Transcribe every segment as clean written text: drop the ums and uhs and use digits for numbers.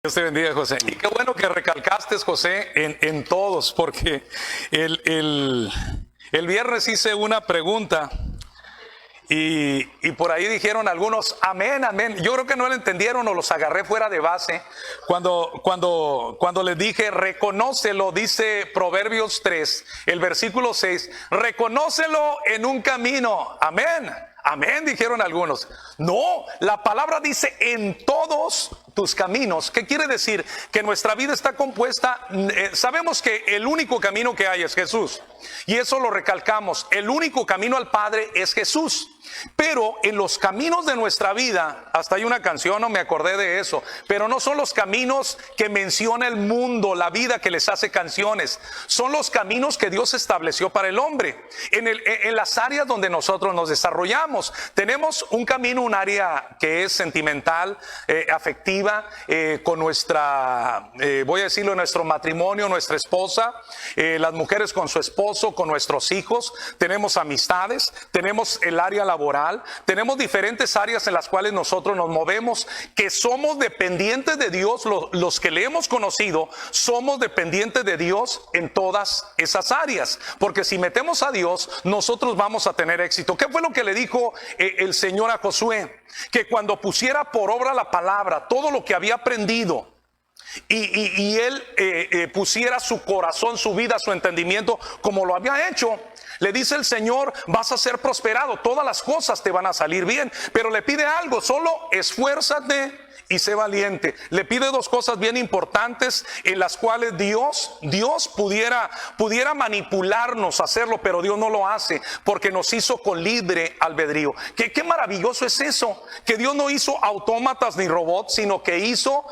Dios te bendiga, José. Y qué bueno que recalcaste, José, en todos, porque el viernes hice una pregunta y por ahí dijeron algunos, amén, amén. Yo creo que no lo entendieron o los agarré fuera de base. Cuando les dije, reconócelo, dice Proverbios 3, el versículo 6, reconócelo en un camino, amén. Amén, dijeron algunos. No, la palabra dice en todos tus caminos. ¿Qué quiere decir? Que nuestra vida está compuesta, sabemos que el único camino que hay es Jesús. Y eso lo recalcamos, el único camino al Padre es Jesús. Pero en los caminos de nuestra vida, hasta hay una canción, no me acordé de eso, pero no son los caminos que menciona el mundo, la vida que les hace canciones, son los caminos que Dios estableció para el hombre. En las áreas donde nosotros nos desarrollamos, tenemos un camino, un área que es sentimental, afectiva, con nuestra, voy a decirlo, nuestro matrimonio, nuestra esposa, las mujeres con su esposo, con nuestros hijos, tenemos amistades, tenemos el área laboral, tenemos diferentes áreas en las cuales nosotros nos movemos, que somos dependientes de Dios. Los que le hemos conocido somos dependientes de Dios en todas esas áreas, porque si metemos a Dios nosotros vamos a tener éxito. ¿Qué fue lo que le dijo el Señor a Josué? Que cuando pusiera por obra la palabra, todo lo que había aprendido, y él pusiera su corazón, su vida, su entendimiento como lo había hecho, le dice el Señor, vas a ser prosperado, todas las cosas te van a salir bien. Pero le pide algo, solo esfuérzate y sé valiente. Le pide dos cosas bien importantes en las cuales Dios pudiera manipularnos a hacerlo, pero Dios no lo hace porque nos hizo con libre albedrío. Qué maravilloso es eso, que Dios no hizo autómatas ni robots, sino que hizo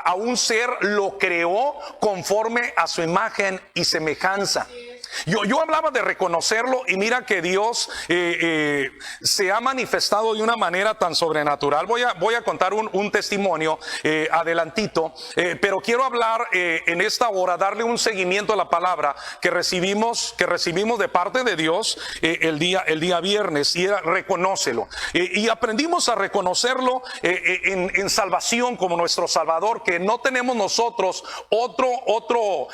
a un ser, lo creó conforme a su imagen y semejanza. Yo hablaba de reconocerlo y mira que Dios se ha manifestado de una manera tan sobrenatural. Voy a contar un testimonio adelantito, pero quiero hablar en esta hora, darle un seguimiento a la palabra que recibimos de parte de Dios el día viernes, y era reconócelo. Y aprendimos a reconocerlo en salvación como nuestro Salvador, que no tenemos nosotros otro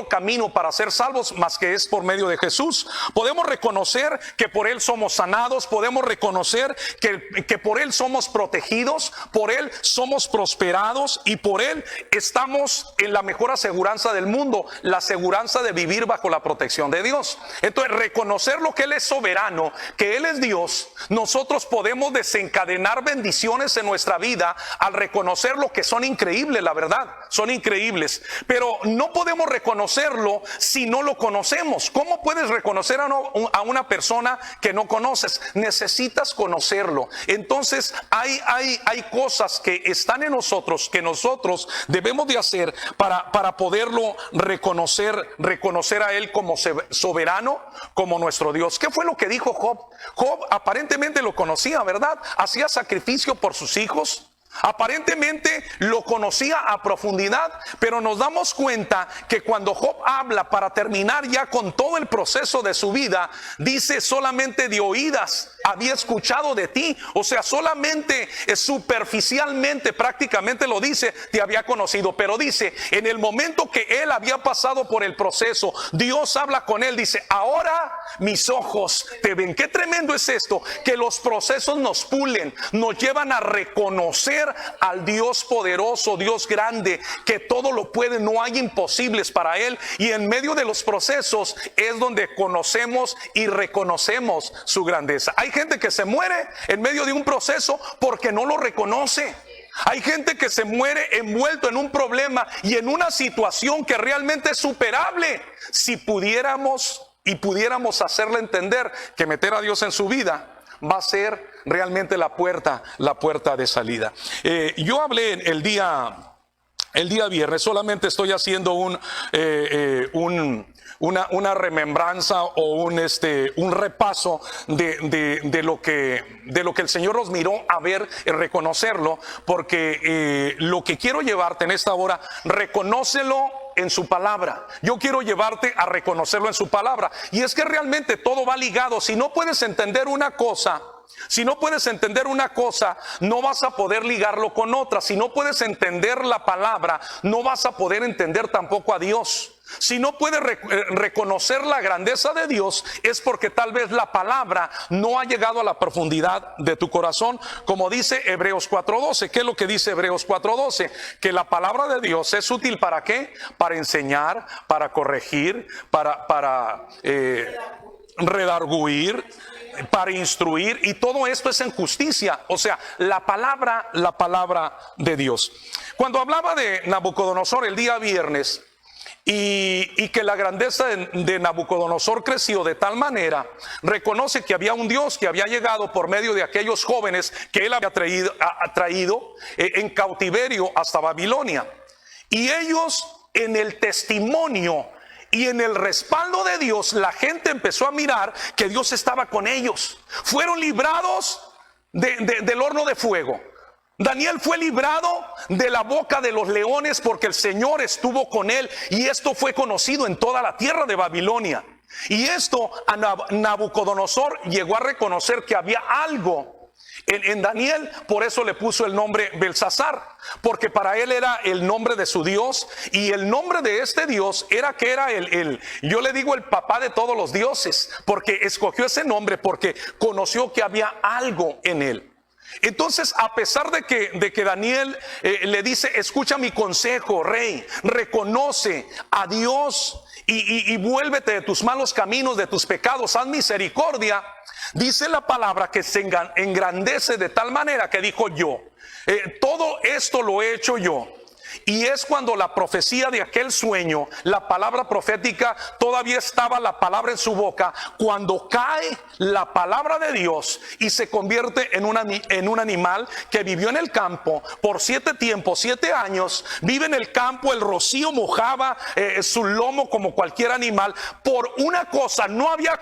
camino para ser salvos más que es por medio de Jesús. Podemos reconocer que por Él somos sanados, podemos reconocer que por Él somos protegidos, por Él somos prosperados y por Él estamos en la mejor aseguranza del mundo, la aseguranza de vivir bajo la protección de Dios. Entonces, reconocer lo que Él es soberano, que Él es Dios, nosotros podemos desencadenar bendiciones en nuestra vida al reconocer lo que son increíbles, la verdad, son increíbles, pero no podemos reconocerlo si no lo conocemos. ¿Cómo puedes reconocer a una persona que no conoces? Necesitas conocerlo. Entonces hay cosas que están en nosotros, que nosotros debemos de hacer para poderlo reconocer a Él como soberano, como nuestro Dios. ¿Qué fue lo que dijo Job? Job aparentemente lo conocía, ¿verdad? Hacía sacrificio por sus hijos. Aparentemente lo conocía a profundidad, pero nos damos cuenta que cuando Job habla, para terminar ya con todo el proceso de su vida, dice solamente de oídas había escuchado de ti. O sea, solamente superficialmente, prácticamente lo dice, te había conocido. Pero dice, en el momento que él había pasado por el proceso, Dios habla con él, dice, ahora mis ojos te ven. Qué tremendo es esto, que los procesos nos pulen, nos llevan a reconocer al Dios poderoso, Dios grande, que todo lo puede, no hay imposibles para Él. Y en medio de los procesos es donde conocemos y reconocemos su grandeza. Hay gente que se muere en medio de un proceso porque no lo reconoce. Hay gente que se muere envuelto en un problema y en una situación que realmente es superable. Si pudiéramos hacerle entender que meter a Dios en su vida va a ser realmente la puerta de salida. Yo hablé el día viernes, solamente estoy haciendo una remembranza o un repaso de lo que el Señor nos miró a ver, reconocerlo, porque lo que quiero llevarte en esta hora, reconócelo en su palabra. Yo quiero llevarte a reconocerlo en su palabra. Y es que realmente todo va ligado. Si no puedes entender una cosa, Si no puedes entender una cosa, no vas a poder ligarlo con otra. Si no puedes entender la palabra, no vas a poder entender tampoco a Dios. Si no puedes reconocer la grandeza de Dios, es porque tal vez la palabra no ha llegado a la profundidad de tu corazón, como dice Hebreos 4:12. ¿Qué es lo que dice Hebreos 4:12? Que la palabra de Dios es útil ¿para qué? Para enseñar, para corregir, para redarguir, para instruir, y todo esto es en justicia. O sea, la palabra de Dios. Cuando hablaba de Nabucodonosor el día viernes, y que la grandeza de Nabucodonosor creció de tal manera, reconoce que había un Dios que había llegado por medio de aquellos jóvenes que él había traído en cautiverio hasta Babilonia. Y ellos, en el testimonio y en el respaldo de Dios, la gente empezó a mirar que Dios estaba con ellos. Fueron librados del horno de fuego. Daniel fue librado de la boca de los leones porque el Señor estuvo con él, y esto fue conocido en toda la tierra de Babilonia. Y esto a Nabucodonosor llegó a reconocer que había algo en Daniel. Por eso le puso el nombre Belsasar, porque para él era el nombre de su Dios, y el nombre de este Dios era yo le digo el papá de todos los dioses, porque escogió ese nombre porque conoció que había algo en él. Entonces, a pesar de que Daniel le dice: escucha mi consejo, rey, reconoce a Dios y vuélvete de tus malos caminos, de tus pecados, haz misericordia, dice la palabra que se engrandece de tal manera que dijo: yo, todo esto lo he hecho yo. Y es cuando la profecía de aquel sueño, la palabra profética, todavía estaba la palabra en su boca, cuando cae la palabra de Dios y se convierte en un animal que vivió en el campo por 7 tiempos, 7 años, vive en el campo, el rocío mojaba su lomo como cualquier animal. Por una cosa no había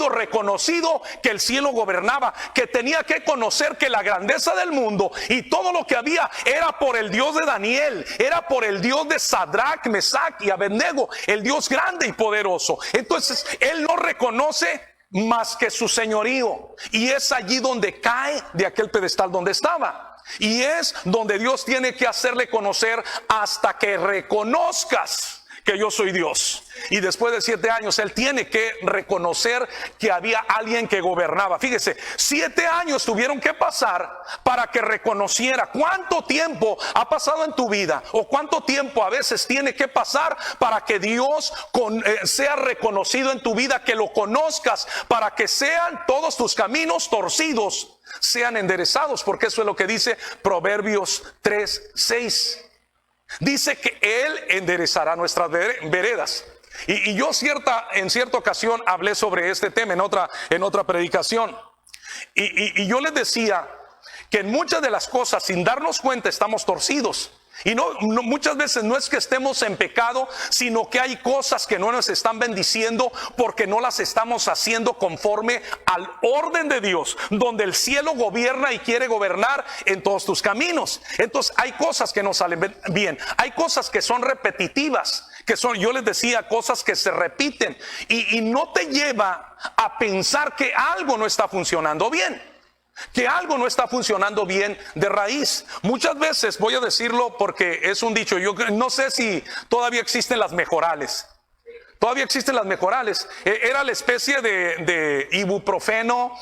reconocido que el cielo gobernaba, que tenía que conocer que la grandeza del mundo y todo lo que había era por el Dios de Daniel, era por el Dios de Sadrach, Mesach y Abednego, el Dios grande y poderoso. Entonces él no reconoce más que su señorío, y es allí donde cae de aquel pedestal donde estaba, y es donde Dios tiene que hacerle conocer: hasta que reconozcas que yo soy Dios. Y después de 7 años él tiene que reconocer que había alguien que gobernaba. Fíjese, 7 años tuvieron que pasar para que reconociera. ¿Cuánto tiempo ha pasado en tu vida? ¿O cuánto tiempo a veces tiene que pasar para que Dios sea reconocido en tu vida, que lo conozcas, para que sean todos tus caminos torcidos sean enderezados? Porque eso es lo que dice Proverbios 3:6. Dice que Él enderezará nuestras veredas. Y yo en cierta ocasión hablé sobre este tema en otra predicación. Y yo les decía que en muchas de las cosas, sin darnos cuenta, estamos torcidos. Y muchas veces no es que estemos en pecado, sino que hay cosas que no nos están bendiciendo porque no las estamos haciendo conforme al orden de Dios, donde el cielo gobierna y quiere gobernar en todos tus caminos. Entonces hay cosas que no salen bien, hay cosas que son repetitivas, yo les decía, cosas que se repiten, y no te lleva a pensar que algo no está funcionando bien, que algo no está funcionando bien de raíz. Muchas veces, voy a decirlo porque es un dicho, yo no sé si todavía existen las mejorales. Todavía existen las mejorales. Era la especie de ibuprofeno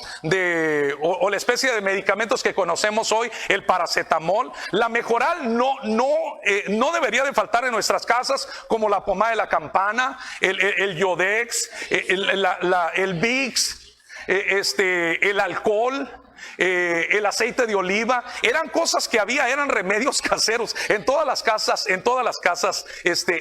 o la especie de medicamentos que conocemos hoy, el paracetamol. La mejoral no debería de faltar en nuestras casas, como la pomada de la campana, el Yodex, el Vicks, el alcohol, el aceite de oliva. Eran cosas que eran remedios caseros en todas las casas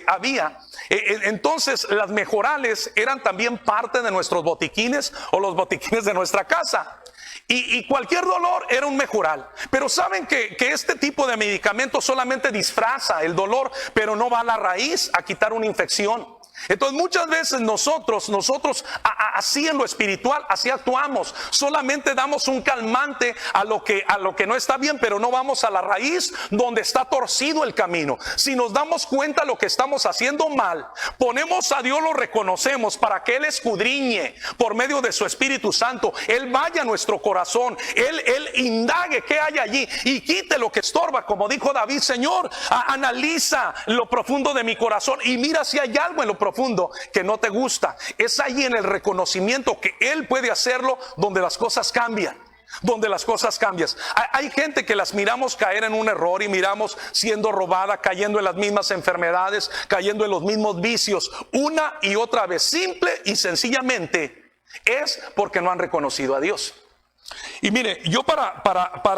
había. Entonces las mejorales eran también parte de nuestros botiquines o los botiquines de nuestra casa. Y cualquier dolor era un mejoral. Pero saben que este tipo de medicamento solamente disfraza el dolor, pero no va a la raíz a quitar una infección. Entonces muchas veces nosotros así en lo espiritual, así actuamos. Solamente damos un calmante a lo que no está bien, pero no vamos a la raíz donde está torcido el camino. Si nos damos cuenta de lo que estamos haciendo mal, ponemos a Dios, lo reconocemos para que Él escudriñe por medio de su Espíritu Santo. Él vaya a nuestro corazón, Él indague qué hay allí y quite lo que estorba. Como dijo David, Señor, analiza lo profundo de mi corazón y mira si hay algo en lo profundo que no te gusta. Es ahí en el reconocimiento que Él puede hacerlo donde las cosas cambian. Donde las cosas cambian. Hay gente que las miramos caer en un error y miramos siendo robada, cayendo en las mismas enfermedades, cayendo en los mismos vicios una y otra vez. Simple y sencillamente es porque no han reconocido a Dios. Y mire, yo para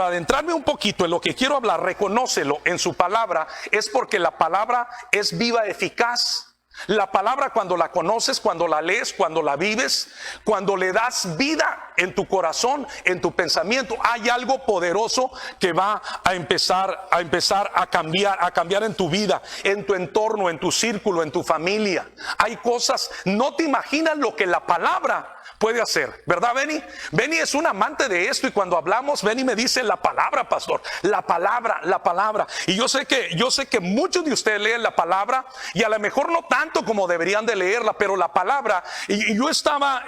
adentrarme un poquito en lo que quiero hablar, reconócelo en su palabra, es porque la palabra es viva, eficaz. La palabra, cuando la conoces, cuando la lees, cuando la vives, cuando le das vida en tu corazón, en tu pensamiento, hay algo poderoso que va a empezar a cambiar en tu vida, en tu entorno, en tu círculo, en tu familia. Hay cosas, no te imaginas lo que la palabra puede hacer, ¿verdad, Benny? Benny es un amante de esto y cuando hablamos, Benny me dice la palabra, pastor, la palabra. Y yo sé que muchos de ustedes leen la palabra y a lo mejor no tanto como deberían de leerla, pero la palabra, y yo estaba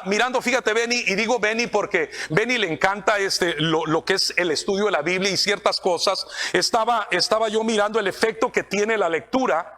mirando, fíjate, Benny, y digo Benny porque Benny le encanta lo que es el estudio de la Biblia y ciertas cosas. Estaba yo mirando el efecto que tiene la lectura.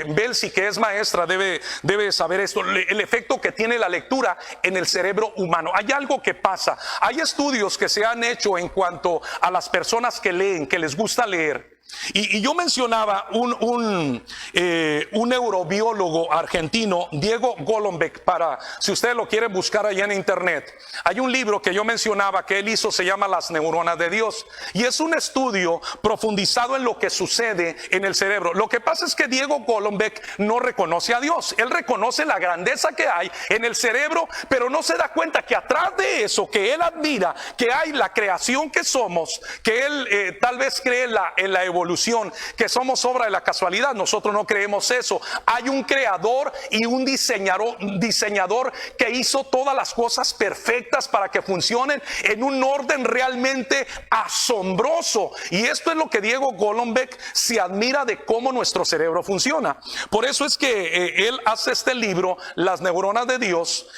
Belsi, que es maestra, debe saber esto, el efecto que tiene la lectura en el cerebro humano. Hay algo que pasa, hay estudios que se han hecho en cuanto a las personas que leen, que les gusta leer. Y yo mencionaba un neurobiólogo argentino, Diego Golombek, para si ustedes lo quieren buscar allá en internet. Hay un libro que yo mencionaba que él hizo, se llama Las neuronas de Dios, y es un estudio profundizado en lo que sucede en el cerebro. Lo que pasa es que Diego Golombek no reconoce a Dios. Él reconoce la grandeza que hay en el cerebro, pero no se da cuenta que atrás de eso, que él admira, que hay la creación que somos, que él tal vez cree en la evolución, que somos obra de la casualidad. Nosotros no creemos eso. Hay un creador y un diseñador que hizo todas las cosas perfectas para que funcionen en un orden realmente asombroso. Y esto es lo que Diego Golombek se admira de cómo nuestro cerebro funciona. Por eso es que él hace este libro, Las neuronas de Dios,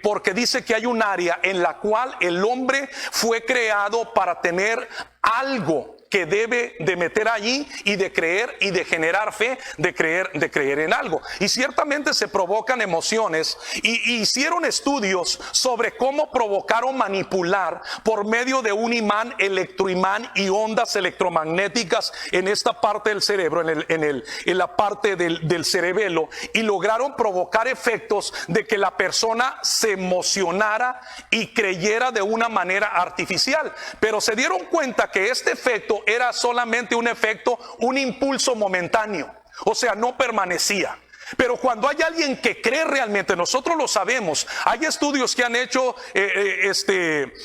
porque dice que hay un área en la cual el hombre fue creado para tener algo que debe de meter allí y de creer y de generar fe, de creer en algo. Y ciertamente se provocan emociones y hicieron estudios sobre cómo provocar o manipular por medio de un imán, electroimán y ondas electromagnéticas en esta parte del cerebro, en la parte del cerebelo, y lograron provocar efectos de que la persona se emocionara y creyera de una manera artificial. Pero se dieron cuenta que este efecto era solamente un efecto, un impulso momentáneo, o sea, no permanecía. Pero cuando hay alguien que cree realmente, nosotros lo sabemos. Hay estudios que han hecho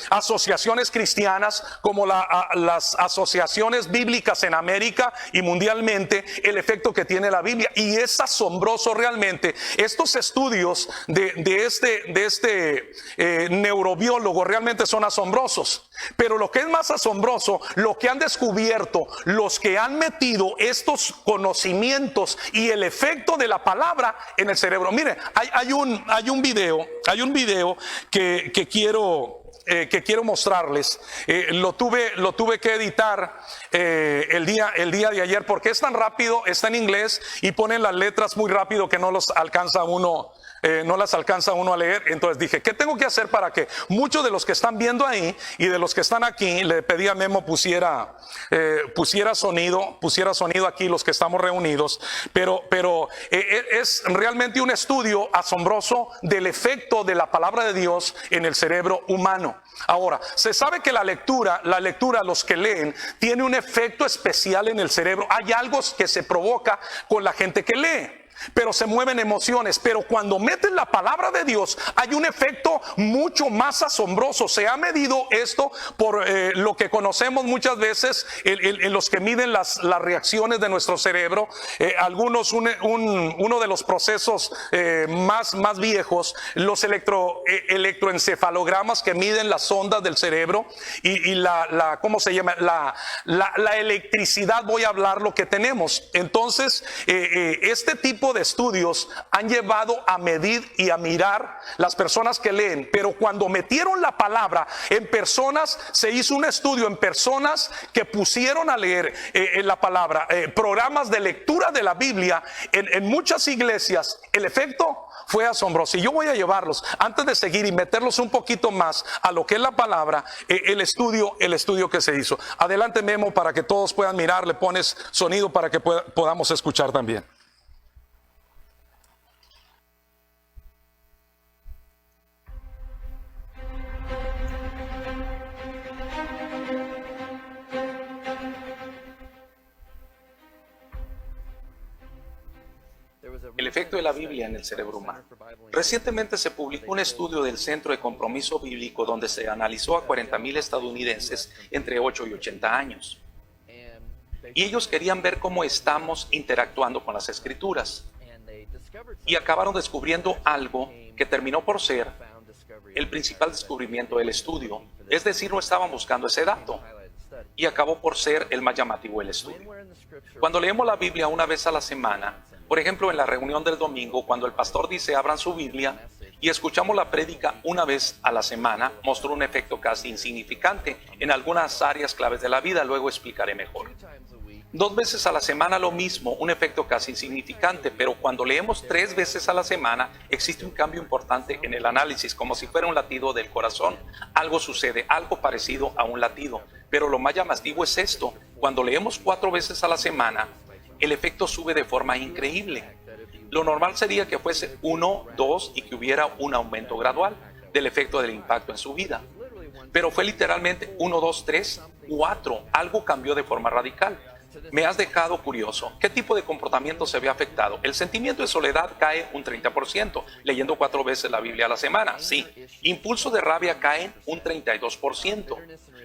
asociaciones cristianas, como las asociaciones bíblicas en América y mundialmente, el efecto que tiene la Biblia, y es asombroso realmente. Estos estudios de este neurobiólogo realmente son asombrosos. Pero lo que es más asombroso, lo que han descubierto los que han metido estos conocimientos y el efecto de la palabra en el cerebro. Mire, hay un video que quiero mostrarles. Lo tuve que editar el día de ayer porque es tan rápido, está en inglés y ponen las letras muy rápido que no las alcanza uno a leer. Entonces dije, ¿qué tengo que hacer para que muchos de los que están viendo ahí y de los que están aquí? Le pedí a Memo pusiera sonido aquí, los que estamos reunidos, pero es realmente un estudio asombroso del efecto de la palabra de Dios en el cerebro humano. Ahora, se sabe que la lectura, los que leen, tiene un efecto especial en el cerebro. Hay algo que se provoca con la gente que lee. pero se mueven emociones. Pero cuando meten la palabra de Dios, hay un efecto mucho más asombroso. Se ha medido esto por lo que conocemos muchas veces en los que miden las reacciones de nuestro cerebro. Algunos, uno de los procesos más viejos, los electroencefalogramas que miden las ondas del cerebro y ¿cómo se llama? La electricidad, voy a hablar lo que tenemos. Entonces, este tipo de estudios han llevado a medir y a mirar las personas que leen, pero cuando metieron la palabra en personas, se hizo un estudio en personas que pusieron a leer la palabra, programas de lectura de la Biblia en muchas iglesias. El efecto fue asombroso. Y yo voy a llevarlos, antes de seguir y meterlos un poquito más a lo que es la palabra, el estudio que se hizo. Adelante, Memo, para que todos puedan mirar. Le pones sonido para que podamos escuchar también. El efecto de la Biblia en el cerebro humano. Recientemente se publicó un estudio del Centro de Compromiso Bíblico donde se analizó a 40,000 estadounidenses entre 8 y 80 años. Y ellos querían ver cómo estamos interactuando con las Escrituras. Y acabaron descubriendo algo que terminó por ser el principal descubrimiento del estudio. Es decir, no estaban buscando ese dato. Y acabó por ser el más llamativo del estudio. Cuando leemos la Biblia una vez a la semana, por ejemplo en la reunión del domingo, cuando el pastor dice abran su Biblia, y escuchamos la prédica una vez a la semana, mostró un efecto casi insignificante en algunas áreas claves de la vida. Luego explicaré mejor. 2 veces a la semana lo mismo, un efecto casi insignificante, pero cuando leemos 3 veces a la semana existe un cambio importante en el análisis, como si fuera un latido del corazón. Algo sucede, algo parecido a un latido, pero lo más llamativo es esto: cuando leemos 4 veces a la semana, el efecto sube de forma increíble. Lo normal sería que fuese 1, 2 y que hubiera un aumento gradual del efecto del impacto en su vida, pero fue literalmente 1, 2, 3, 4, algo cambió de forma radical. Me has dejado curioso. ¿Qué tipo de comportamiento se ve afectado? El sentimiento de soledad cae un 30%, leyendo 4 veces la Biblia a la semana. Sí. Impulso de rabia cae un 32%.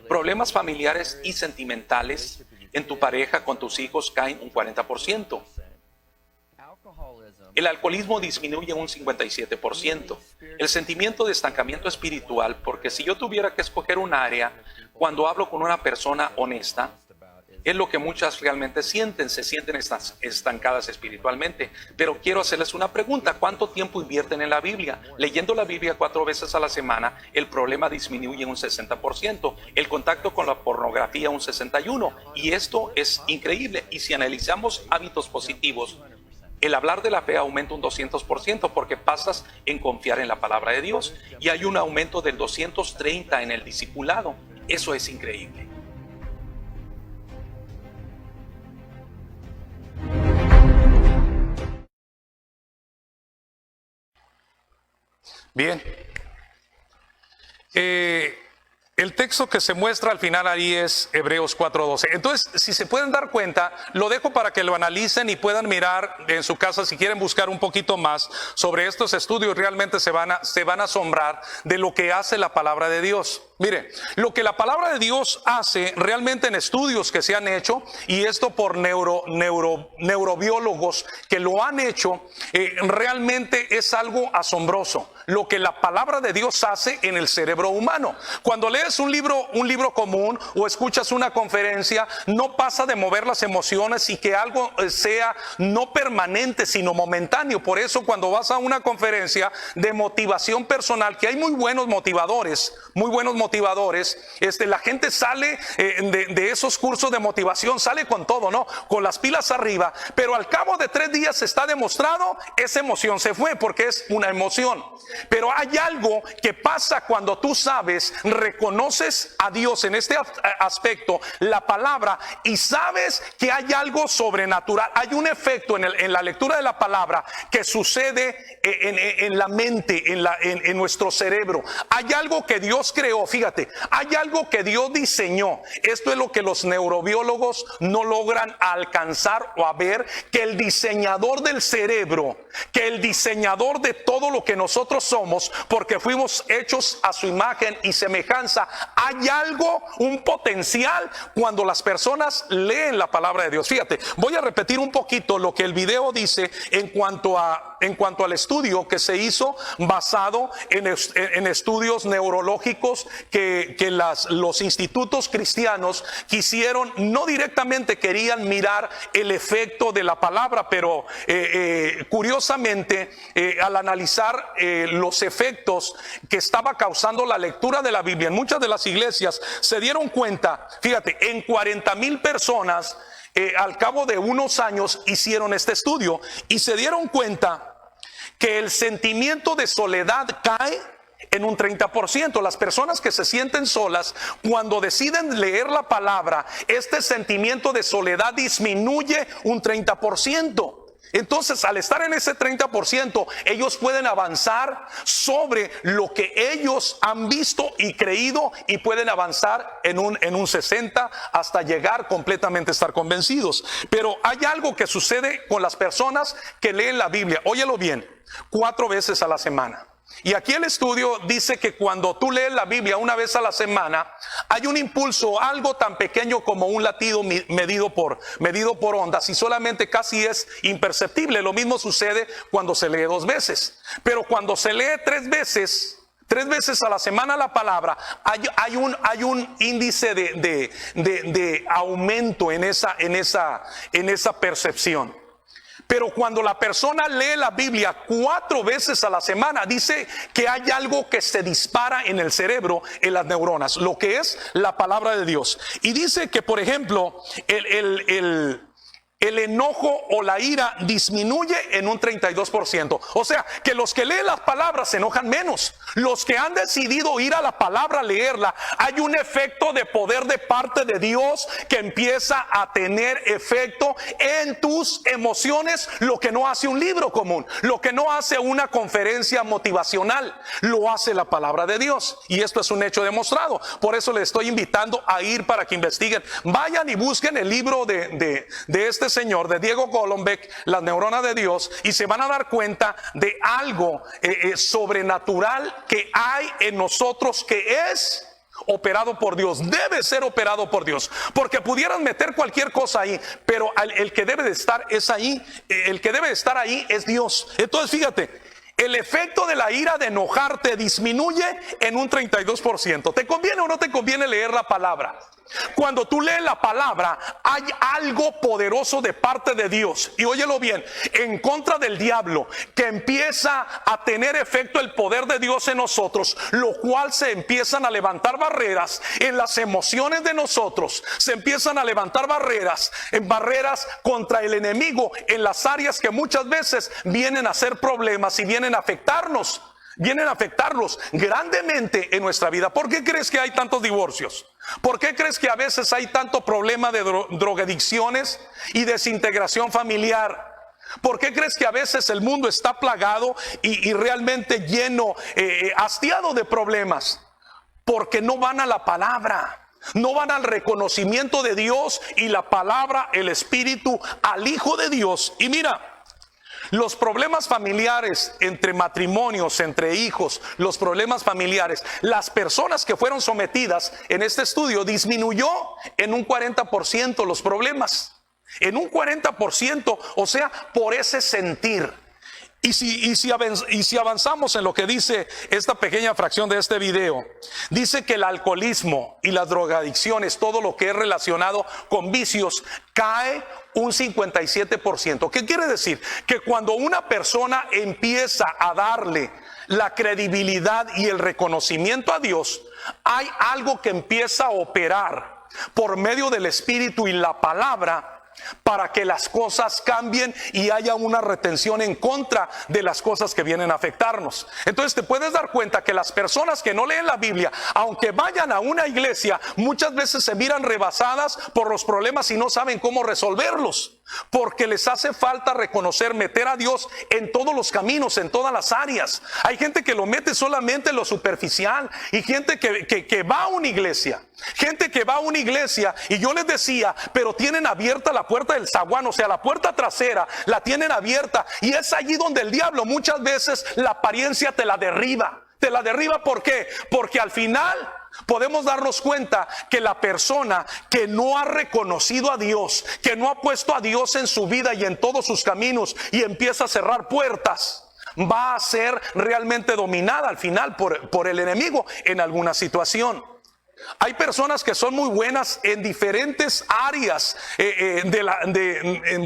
Problemas familiares y sentimentales en tu pareja, con tus hijos, caen un 40%. El alcoholismo disminuye un 57%. El sentimiento de estancamiento espiritual, porque si yo tuviera que escoger un área, cuando hablo con una persona honesta, es lo que muchas realmente sienten, se sienten estancadas espiritualmente. Pero quiero hacerles una pregunta: ¿cuánto tiempo invierten en la Biblia? Leyendo la Biblia 4 veces a la semana, el problema disminuye un 60%, el contacto con la pornografía un 61%, y esto es increíble. Y si analizamos hábitos positivos, el hablar de la fe aumenta un 200% porque pasas en confiar en la palabra de Dios, y hay un aumento del 230% en el discipulado. Eso es increíble. Bien, el texto que se muestra al final ahí es Hebreos 4:12. Entonces, si se pueden dar cuenta, lo dejo para que lo analicen y puedan mirar en su casa si quieren buscar un poquito más sobre estos estudios. Realmente se van a asombrar de lo que hace la palabra de Dios. Mire, lo que la palabra de Dios hace realmente en estudios que se han hecho, y esto por neurobiólogos que lo han hecho, realmente es algo asombroso. Lo que la palabra de Dios hace en el cerebro humano. Cuando lees un libro común o escuchas una conferencia, no pasa de mover las emociones y que algo sea no permanente sino momentáneo. Por eso cuando vas a una conferencia de motivación personal, que hay muy buenos motivadores, la gente sale de esos cursos de motivación, sale con todo, ¿no? Con las pilas arriba, pero al cabo de 3 días está demostrado, esa emoción se fue porque es una emoción. Pero hay algo que pasa cuando tú sabes reconocer conoces a Dios en este aspecto, la palabra, y sabes que hay algo sobrenatural, hay un efecto en la lectura de la palabra que sucede en la mente, en nuestro cerebro. Hay algo que Dios creó, fíjate, hay algo que Dios diseñó. Esto es lo que los neurobiólogos no logran alcanzar o a ver, que el diseñador del cerebro, que el diseñador de todo lo que nosotros somos, porque fuimos hechos a su imagen y semejanza, hay algo, un potencial cuando las personas leen la palabra de Dios. Fíjate, voy a repetir un poquito lo que el video dice en cuanto al estudio que se hizo basado en estudios neurológicos que los institutos cristianos quisieron, no directamente querían mirar el efecto de la palabra, pero curiosamente al analizar los efectos que estaba causando la lectura de la Biblia en muchas de las iglesias, se dieron cuenta, fíjate, en 40,000 personas al cabo de unos años hicieron este estudio y se dieron cuenta que el sentimiento de soledad cae en un 30%. Las personas que se sienten solas, cuando deciden leer la palabra, este sentimiento de soledad disminuye un 30%. Entonces, al estar en ese 30%, ellos pueden avanzar sobre lo que ellos han visto y creído, y pueden avanzar en un 60 hasta llegar completamente a estar convencidos. Pero hay algo que sucede con las personas que leen la Biblia. Óyelo bien, 4 veces a la semana. Y aquí el estudio dice que cuando tú lees la Biblia una vez a la semana, hay un impulso, algo tan pequeño como un latido medido por ondas, y solamente casi es imperceptible. Lo mismo sucede cuando se lee 2 veces. Pero cuando se lee 3 veces a la semana la palabra, hay un índice de aumento en esa percepción. Pero cuando la persona lee la Biblia 4 veces a la semana, dice que hay algo que se dispara en el cerebro, en las neuronas, lo que es la palabra de Dios. Y dice que, por ejemplo, el enojo o la ira disminuye en un 32%. O sea, que los que leen las palabras se enojan menos. Los que han decidido ir a la palabra a leerla, hay un efecto de poder de parte de Dios que empieza a tener efecto en tus emociones, lo que no hace un libro común, lo que no hace una conferencia motivacional, lo hace la palabra de Dios. Y esto es un hecho demostrado. Por eso les estoy invitando a ir para que investiguen. Vayan y busquen el libro de este señor, de Diego Golombek, Las neuronas de Dios, y se van a dar cuenta de algo sobrenatural que hay en nosotros, que es operado por Dios, debe ser operado por Dios, porque pudieran meter cualquier cosa ahí, pero el que debe de estar es ahí, el que debe de estar ahí es Dios. Entonces fíjate, el efecto de la ira, de enojarte, disminuye en un 32%. ¿Te conviene o no te conviene leer la palabra? Cuando tú lees la palabra, hay algo poderoso de parte de Dios, y óyelo bien, en contra del diablo, que empieza a tener efecto el poder de Dios en nosotros, lo cual se empiezan a levantar barreras en las emociones de nosotros, se empiezan a levantar barreras contra el enemigo en las áreas que muchas veces vienen a ser problemas y vienen a afectarnos grandemente en nuestra vida. ¿Por qué crees que hay tantos divorcios? ¿Por qué crees que a veces hay tanto problema de drogadicciones y desintegración familiar? ¿Por qué crees que a veces el mundo está plagado y realmente lleno, hastiado de problemas? Porque no van a la palabra, no van al reconocimiento de Dios y la palabra, el Espíritu, al Hijo de Dios. Y mira, los problemas familiares entre matrimonios, entre hijos, los problemas familiares, las personas que fueron sometidas en este estudio, disminuyó en un 40% los problemas. En un 40%, o sea, por ese sentir. Y si avanzamos en lo que dice esta pequeña fracción de este video, dice que el alcoholismo y las drogadicciones, todo lo que es relacionado con vicios, cae un 57%. ¿Qué quiere decir? Que cuando una persona empieza a darle la credibilidad y el reconocimiento a Dios, hay algo que empieza a operar por medio del Espíritu y la palabra, para que las cosas cambien y haya una retención en contra de las cosas que vienen a afectarnos. Entonces te puedes dar cuenta que las personas que no leen la Biblia, aunque vayan a una iglesia, muchas veces se miran rebasadas por los problemas y no saben cómo resolverlos, porque les hace falta reconocer, meter a Dios en todos los caminos, en todas las áreas. Hay gente que lo mete solamente en lo superficial, y gente que va a una iglesia, y yo les decía, pero tienen abierta la puerta del zaguán, o sea, la puerta trasera la tienen abierta, y es allí donde el diablo muchas veces la apariencia te la derriba. ¿Por qué? Porque al final podemos darnos cuenta que la persona que no ha reconocido a Dios, que no ha puesto a Dios en su vida y en todos sus caminos, y empieza a cerrar puertas, va a ser realmente dominada al final por el enemigo en alguna situación. Hay personas que son muy buenas en diferentes áreas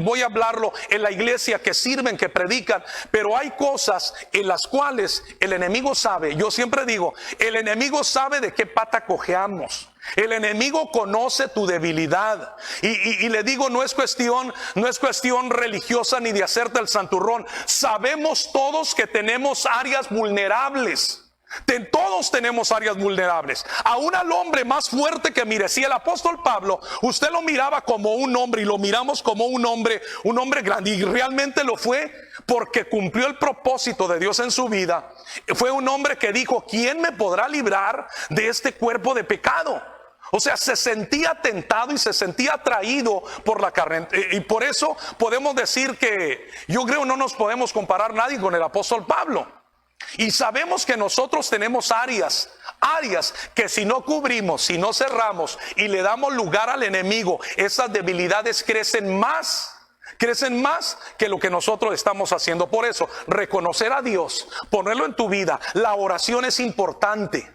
voy a hablarlo, en la iglesia, que sirven, que predican, pero hay cosas en las cuales el enemigo sabe. Yo siempre digo, el enemigo sabe de qué pata cojeamos. El enemigo conoce tu debilidad, y le digo, no es cuestión religiosa ni de hacerte el santurrón. Sabemos todos que tenemos áreas vulnerables. Todos tenemos áreas vulnerables. Aún al hombre más fuerte que mire, si el apóstol Pablo, usted lo miraba como un hombre, y lo miramos como un hombre grande, y realmente lo fue porque cumplió el propósito de Dios en su vida. Fue un hombre que dijo, ¿quién me podrá librar de este cuerpo de pecado? O sea, se sentía tentado y se sentía atraído por la carne. Y por eso podemos decir que yo creo no nos podemos comparar nadie con el apóstol Pablo. Y sabemos que nosotros tenemos áreas que si no cubrimos, si no cerramos y le damos lugar al enemigo, esas debilidades crecen más que lo que nosotros estamos haciendo. Por eso, reconocer a Dios, ponerlo en tu vida. La oración es importante.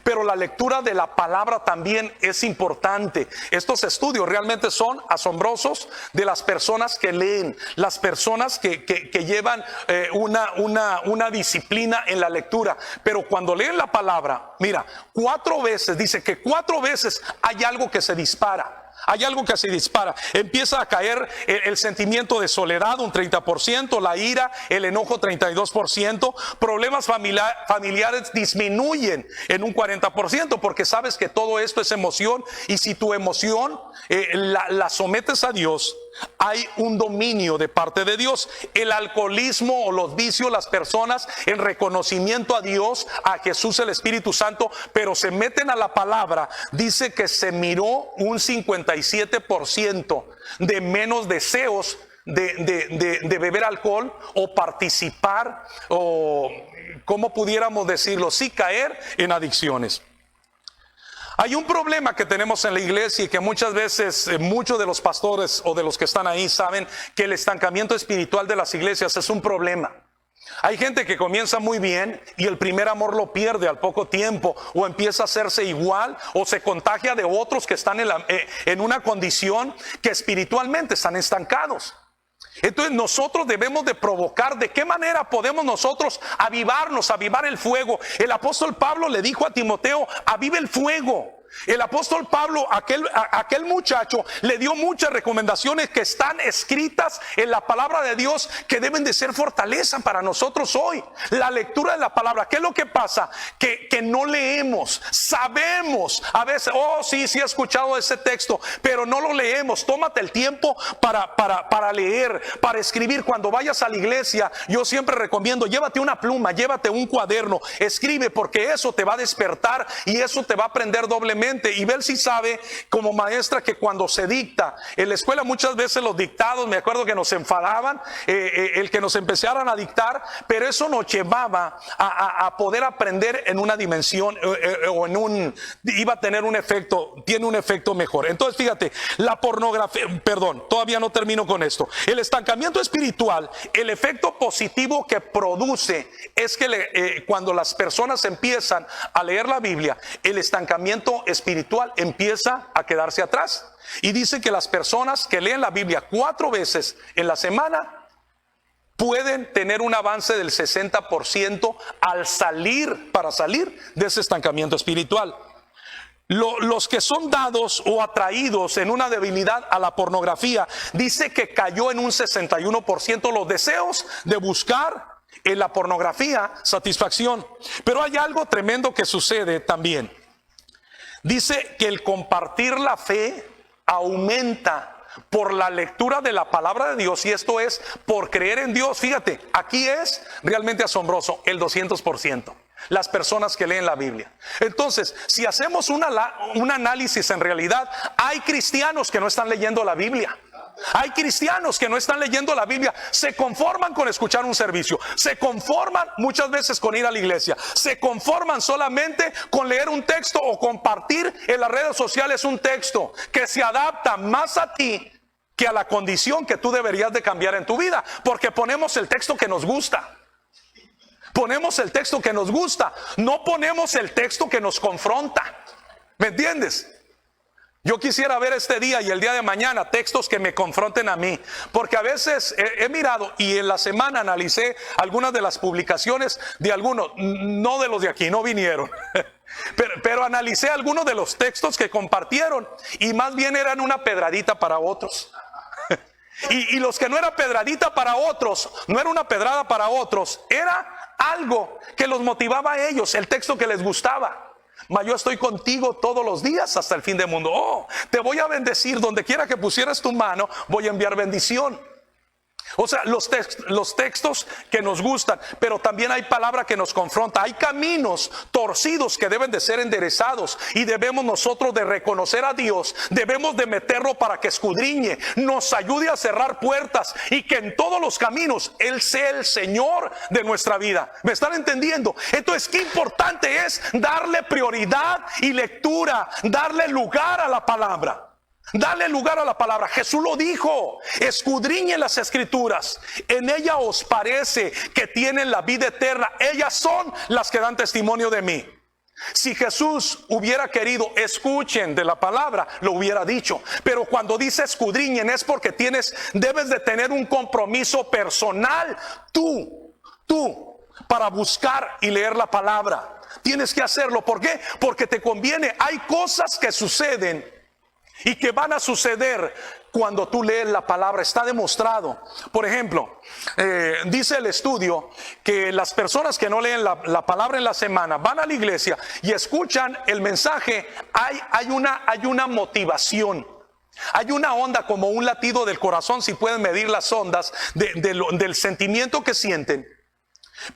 Pero la lectura de la palabra también es importante. Estos estudios realmente son asombrosos de las personas que leen, las personas que llevan una disciplina en la lectura. Pero cuando leen la palabra, mira, 4 veces, dice que 4 veces hay algo que se dispara. Empieza a caer el sentimiento de soledad, un 30%, la ira, el enojo, 32%, problemas familiares disminuyen en un 40%, porque sabes que todo esto es emoción, y si tu emoción la sometes a Dios, hay un dominio de parte de Dios. El alcoholismo o los vicios, las personas en reconocimiento a Dios, a Jesús, el Espíritu Santo, pero se meten a la palabra, dice que se miró un 57% de menos deseos de beber alcohol o participar, o ¿cómo pudiéramos decirlo? Sí, caer en adicciones. Hay un problema que tenemos en la iglesia, y que muchas veces muchos de los pastores o de los que están ahí saben que el estancamiento espiritual de las iglesias es un problema. Hay gente que comienza muy bien y el primer amor lo pierde al poco tiempo, o empieza a hacerse igual, o se contagia de otros que están en una condición que espiritualmente están estancados. Entonces nosotros debemos de provocar. ¿De qué manera podemos nosotros avivar el fuego? El apóstol Pablo le dijo a Timoteo, aviva el fuego. El apóstol Pablo, aquel muchacho, le dio muchas recomendaciones que están escritas en la palabra de Dios, que deben de ser fortaleza para nosotros hoy. La lectura de la palabra. ¿Qué es lo que pasa? Que no leemos. Sabemos a veces, sí he escuchado ese texto, pero no lo leemos. Tómate el tiempo para leer, para escribir. Cuando vayas a la iglesia, yo siempre recomiendo, llévate una pluma, llévate un cuaderno, escribe, porque eso te va a despertar y eso te va a aprender doblemente. Y ver si sabe, como maestra, que cuando se dicta en la escuela, muchas veces los dictados, me acuerdo que nos enfadaban el que nos empezaran a dictar, pero eso nos llevaba a poder aprender en una dimensión iba a tener un efecto, tiene un efecto mejor. Entonces fíjate, la pornografía, todavía no termino con esto. El estancamiento espiritual, el efecto positivo que produce es que cuando las personas empiezan a leer la Biblia, el estancamiento espiritual empieza a quedarse atrás. Y dice que las personas que leen la Biblia 4 veces en la semana pueden tener un avance del 60% para salir de ese estancamiento espiritual. los que son dados o atraídos en una debilidad a la pornografía, dice que cayó en un 61% los deseos de buscar en la pornografía satisfacción. Pero hay algo tremendo que sucede también. Dice que el compartir la fe aumenta por la lectura de la palabra de Dios, y esto es por creer en Dios. Fíjate, aquí es realmente asombroso, el 200%. Las personas que leen la Biblia. Entonces, si hacemos un análisis, en realidad hay cristianos que no están leyendo la Biblia. Hay cristianos que no están leyendo la Biblia, se conforman con escuchar un servicio, se conforman muchas veces con ir a la iglesia, se conforman solamente con leer un texto o compartir en las redes sociales un texto que se adapta más a ti que a la condición que tú deberías de cambiar en tu vida, porque ponemos el texto que nos gusta. Ponemos el texto que nos gusta, no ponemos el texto que nos confronta. ¿Me entiendes? Yo quisiera ver este día y el día de mañana textos que me confronten a mí, porque a veces he mirado y en la semana analicé algunas de las publicaciones de algunos, no de los de aquí, no vinieron, pero analicé algunos de los textos que compartieron y más bien eran una pedradita para otros. Y los que no era pedradita para otros, no era una pedrada para otros, era algo que los motivaba a ellos, el texto que les gustaba. Mas yo estoy contigo todos los días hasta el fin del mundo. Oh, te voy a bendecir donde quiera que pusieras tu mano, voy a enviar bendición. O sea, los textos que nos gustan, pero también hay palabra que nos confronta. Hay caminos torcidos que deben de ser enderezados y debemos nosotros de reconocer a Dios. Debemos de meterlo para que escudriñe, nos ayude a cerrar puertas y que en todos los caminos Él sea el Señor de nuestra vida. ¿Me están entendiendo? Entonces, qué importante es darle prioridad y lectura, darle lugar a la palabra. Dale lugar a la palabra. Jesús lo dijo: escudriñen las escrituras, en ella os parece que tienen la vida eterna, ellas son las que dan testimonio de mí. Si Jesús hubiera querido escuchen de la palabra, lo hubiera dicho, pero cuando dice escudriñen es porque debes de tener un compromiso personal, tú para buscar y leer la palabra. Tienes que hacerlo. ¿Por qué? Porque te conviene. Hay cosas que suceden y que van a suceder cuando tú lees la palabra. Está demostrado. Por ejemplo, dice el estudio que las personas que no leen la palabra en la semana van a la iglesia y escuchan el mensaje. Hay una motivación. Hay una onda, como un latido del corazón, si pueden medir las ondas del sentimiento que sienten.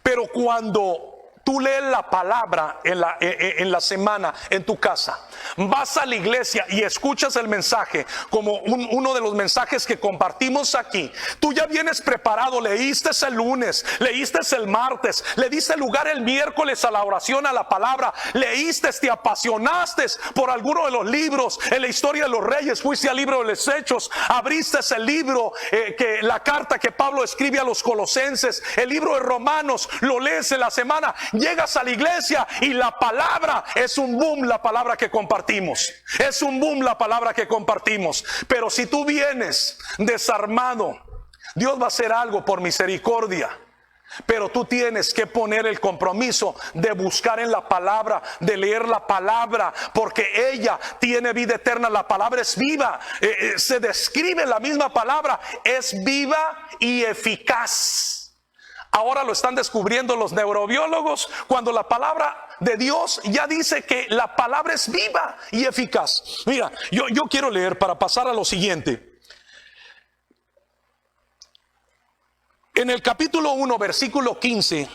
Pero cuando tú lees la palabra en la semana en tu casa, vas a la iglesia y escuchas el mensaje como uno de los mensajes que compartimos aquí, tú ya vienes preparado. Leíste el lunes, leíste el martes, le diste lugar el miércoles a la oración, a la palabra, leíste, te apasionaste por alguno de los libros en la historia de los reyes, fuiste al libro de los Hechos, abriste el libro, la carta que Pablo escribe a los Colosenses, el libro de Romanos, lo lees en la semana. Llegas a la iglesia y la palabra es un boom, la palabra que compartimos. Es un boom la palabra que compartimos. Pero si tú vienes desarmado, Dios va a hacer algo por misericordia. Pero tú tienes que poner el compromiso de buscar en la palabra, de leer la palabra, porque ella tiene vida eterna. La palabra es viva. Se describe la misma palabra, es viva y eficaz. Ahora lo están descubriendo los neurobiólogos, cuando la palabra de Dios ya dice que la palabra es viva y eficaz. Mira, yo quiero leer para pasar a lo siguiente. En el capítulo 1, versículo 15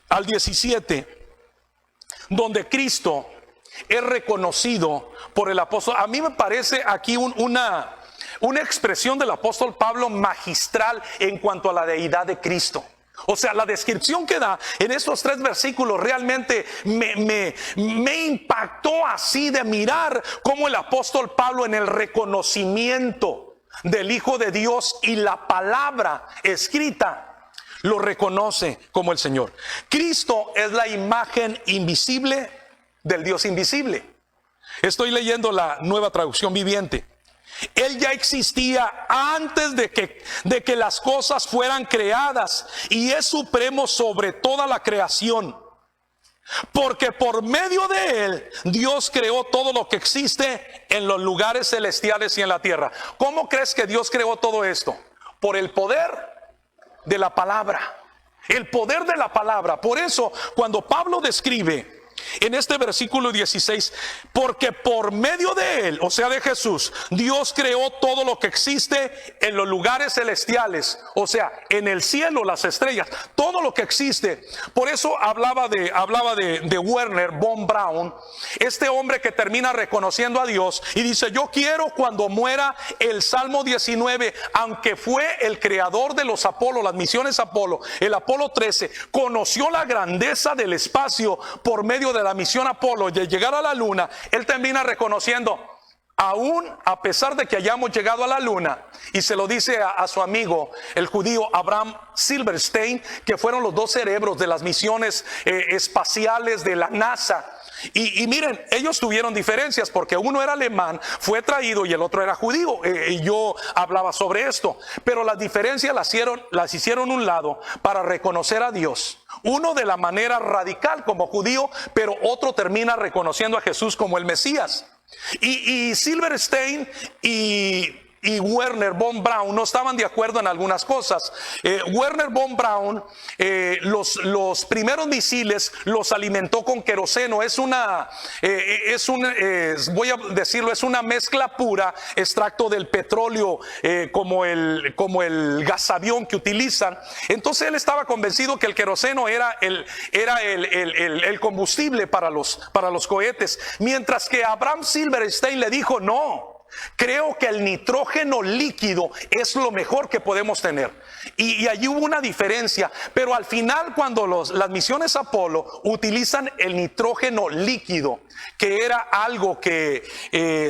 al 17, donde Cristo es reconocido por el apóstol. A mí me parece aquí una expresión del apóstol Pablo magistral en cuanto a la deidad de Cristo. O sea, la descripción que da en estos 3 versículos realmente me impactó, así de mirar cómo el apóstol Pablo, en el reconocimiento del Hijo de Dios y la palabra escrita, lo reconoce como el Señor. Cristo es la imagen invisible del Dios invisible. Estoy leyendo la Nueva Traducción Viviente. Él ya existía antes de que las cosas fueran creadas y es supremo sobre toda la creación. Porque por medio de él Dios creó todo lo que existe en los lugares celestiales y en la tierra. ¿Cómo crees que Dios creó todo esto? Por el poder de la palabra. El poder de la palabra. Por eso cuando Pablo describe en este versículo 16, porque por medio de él, o sea de Jesús, Dios creó todo lo que existe en los lugares celestiales, o sea, en el cielo, las estrellas, todo lo que existe. Por eso hablaba de Werner von Braun, este hombre que termina reconociendo a Dios y dice: yo quiero cuando muera el Salmo 19, aunque fue el creador de los Apolo, las misiones Apolo, el Apolo 13, conoció la grandeza del espacio por medio de la misión Apolo, de llegar a la luna. Él termina reconociendo, aún a pesar de que hayamos llegado a la luna, y se lo dice a su amigo el judío Abraham Silverstein, que fueron los dos cerebros de las misiones espaciales de la NASA. Y miren, ellos tuvieron diferencias porque uno era alemán, fue traído, y el otro era judío. Y yo hablaba sobre esto, pero las diferencias las hicieron un lado para reconocer a Dios. Uno de la manera radical como judío, pero otro termina reconociendo a Jesús como el Mesías. Y Silverstein y Werner von Braun no estaban de acuerdo en algunas cosas. Werner von Braun los primeros misiles los alimentó con queroseno. Voy a decirlo, es una mezcla pura, extracto del petróleo, como el gasavión que utilizan. Entonces él estaba convencido que el queroseno era el combustible para los cohetes, mientras que Abraham Silverstein le dijo: no, creo que el nitrógeno líquido es lo mejor que podemos tener. Y allí hubo una diferencia. Pero al final, cuando las misiones Apolo utilizan el nitrógeno líquido, que era algo que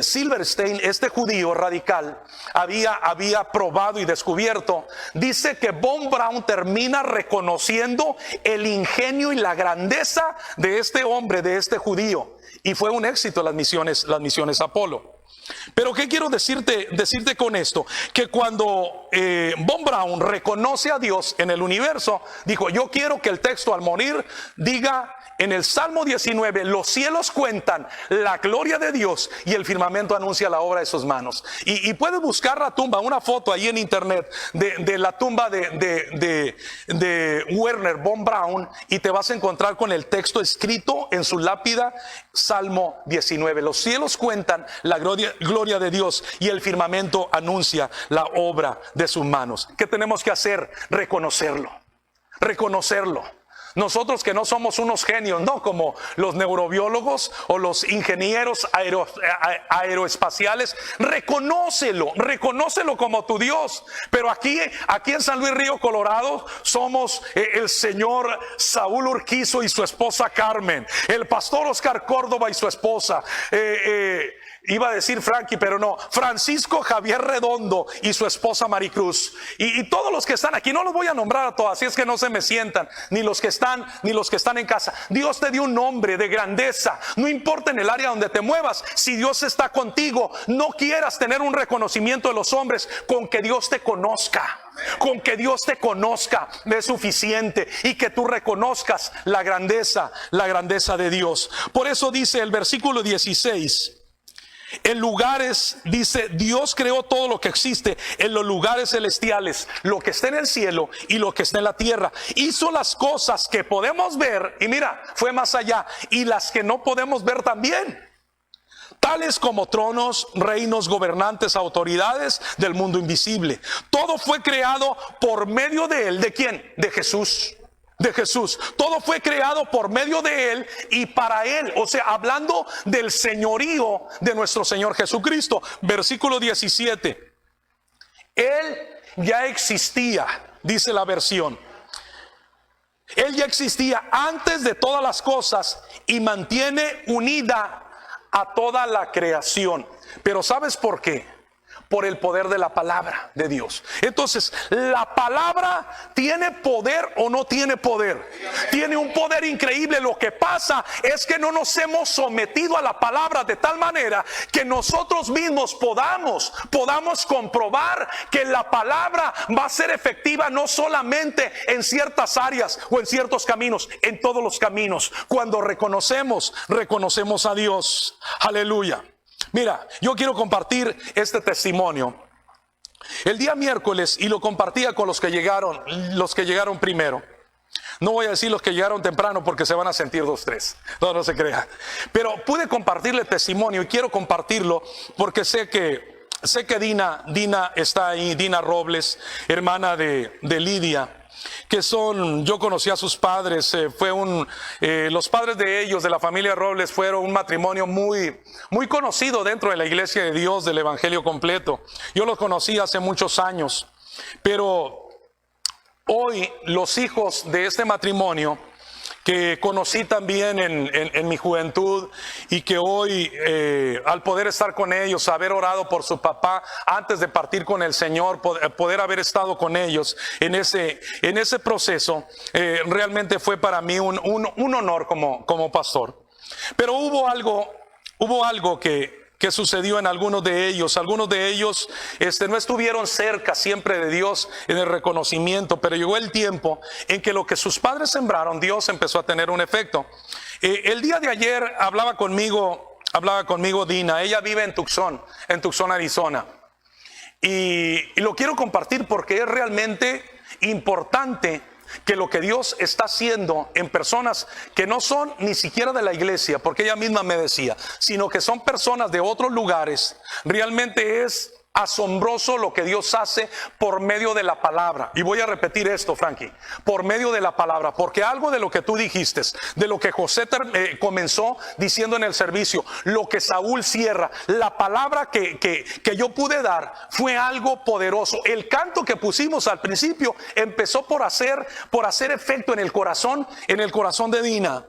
Silverstein, este judío radical, había probado y descubierto, dice que von Braun termina reconociendo el ingenio y la grandeza de este hombre, de este judío. Y fue un éxito las misiones Apolo. Pero ¿qué quiero decirte con esto? Que cuando von Braun reconoce a Dios en el universo, dijo: yo quiero que el texto al morir diga en el Salmo 19, los cielos cuentan la gloria de Dios y el firmamento anuncia la obra de sus manos. Y puedes buscar la tumba, una foto ahí en internet de la tumba de Werner von Braun, y te vas a encontrar con el texto escrito en su lápida: Salmo 19, los cielos cuentan la gloria de Dios y el firmamento anuncia la obra de sus manos. ¿Qué tenemos que hacer? Reconocerlo. Nosotros que no somos unos genios, no como los neurobiólogos o los ingenieros aeroespaciales, reconócelo como tu Dios. Pero aquí en San Luis Río Colorado somos el señor Saúl Urquizo y su esposa Carmen, el pastor Oscar Córdoba y su esposa, iba a decir Frankie, pero no, Francisco Javier Redondo y su esposa Maricruz, y todos los que están aquí. No los voy a nombrar a todos, así es que no se me sientan, ni los que están en casa. Dios te dio un nombre de grandeza. No importa en el área donde te muevas, si Dios está contigo, no quieras tener un reconocimiento de los hombres. Con que Dios te conozca es suficiente, y que tú reconozcas la grandeza de Dios. Por eso dice el versículo 16: en lugares, dice, Dios creó todo lo que existe en los lugares celestiales, lo que está en el cielo y lo que está en la tierra. Hizo las cosas que podemos ver, y mira, fue más allá, y las que no podemos ver también, tales como tronos, reinos, gobernantes, autoridades del mundo invisible. Todo fue creado por medio de él. ¿De quién? De Jesús. Todo fue creado por medio de él y para él. O sea, hablando del señorío de nuestro Señor Jesucristo. Versículo 17: él ya existía, dice la versión. Él ya existía antes de todas las cosas y mantiene unida a toda la creación. Pero ¿sabes por qué? por el poder de la palabra de Dios. Entonces, ¿la palabra tiene poder o no tiene poder? Tiene un poder increíble. Lo que pasa es que no nos hemos sometido a la palabra de tal manera que nosotros mismos podamos comprobar que la palabra va a ser efectiva no solamente en ciertas áreas o en ciertos caminos, en todos los caminos. Cuando reconocemos a Dios. Aleluya. Mira, yo quiero compartir este testimonio el día miércoles y lo compartía con los que llegaron primero. No voy a decir los que llegaron temprano porque se van a sentir 2, 3. No se crea. Pero pude compartirle testimonio y quiero compartirlo porque sé que Dina está ahí, Dina Robles, hermana de Lidia. Yo conocí a sus padres, los padres de ellos, de la familia Robles, fueron un matrimonio muy, muy conocido dentro de la iglesia de Dios, del Evangelio completo. Yo los conocí hace muchos años, pero hoy los hijos de este matrimonio, que conocí también en mi juventud y que hoy al poder estar con ellos, haber orado por su papá antes de partir con el Señor, poder haber estado con ellos en ese proceso, realmente fue para mí un honor como pastor. Pero hubo algo que sucedió en algunos de ellos. Algunos de ellos no estuvieron cerca siempre de Dios en el reconocimiento, pero llegó el tiempo en que lo que sus padres sembraron, Dios empezó a tener un efecto. El día de ayer hablaba conmigo Dina. Ella vive en Tucson, Arizona, y lo quiero compartir porque es realmente importante que lo que Dios está haciendo en personas que no son ni siquiera de la iglesia, porque ella misma me decía, sino que son personas de otros lugares, realmente es asombroso lo que Dios hace por medio de la palabra. Y voy a repetir esto, Frankie, por medio de la palabra, porque algo de lo que tú dijiste, de lo que José comenzó diciendo en el servicio, lo que Saúl cierra, la palabra que yo pude dar fue algo poderoso. El canto que pusimos al principio empezó por hacer efecto en el corazón de Dina.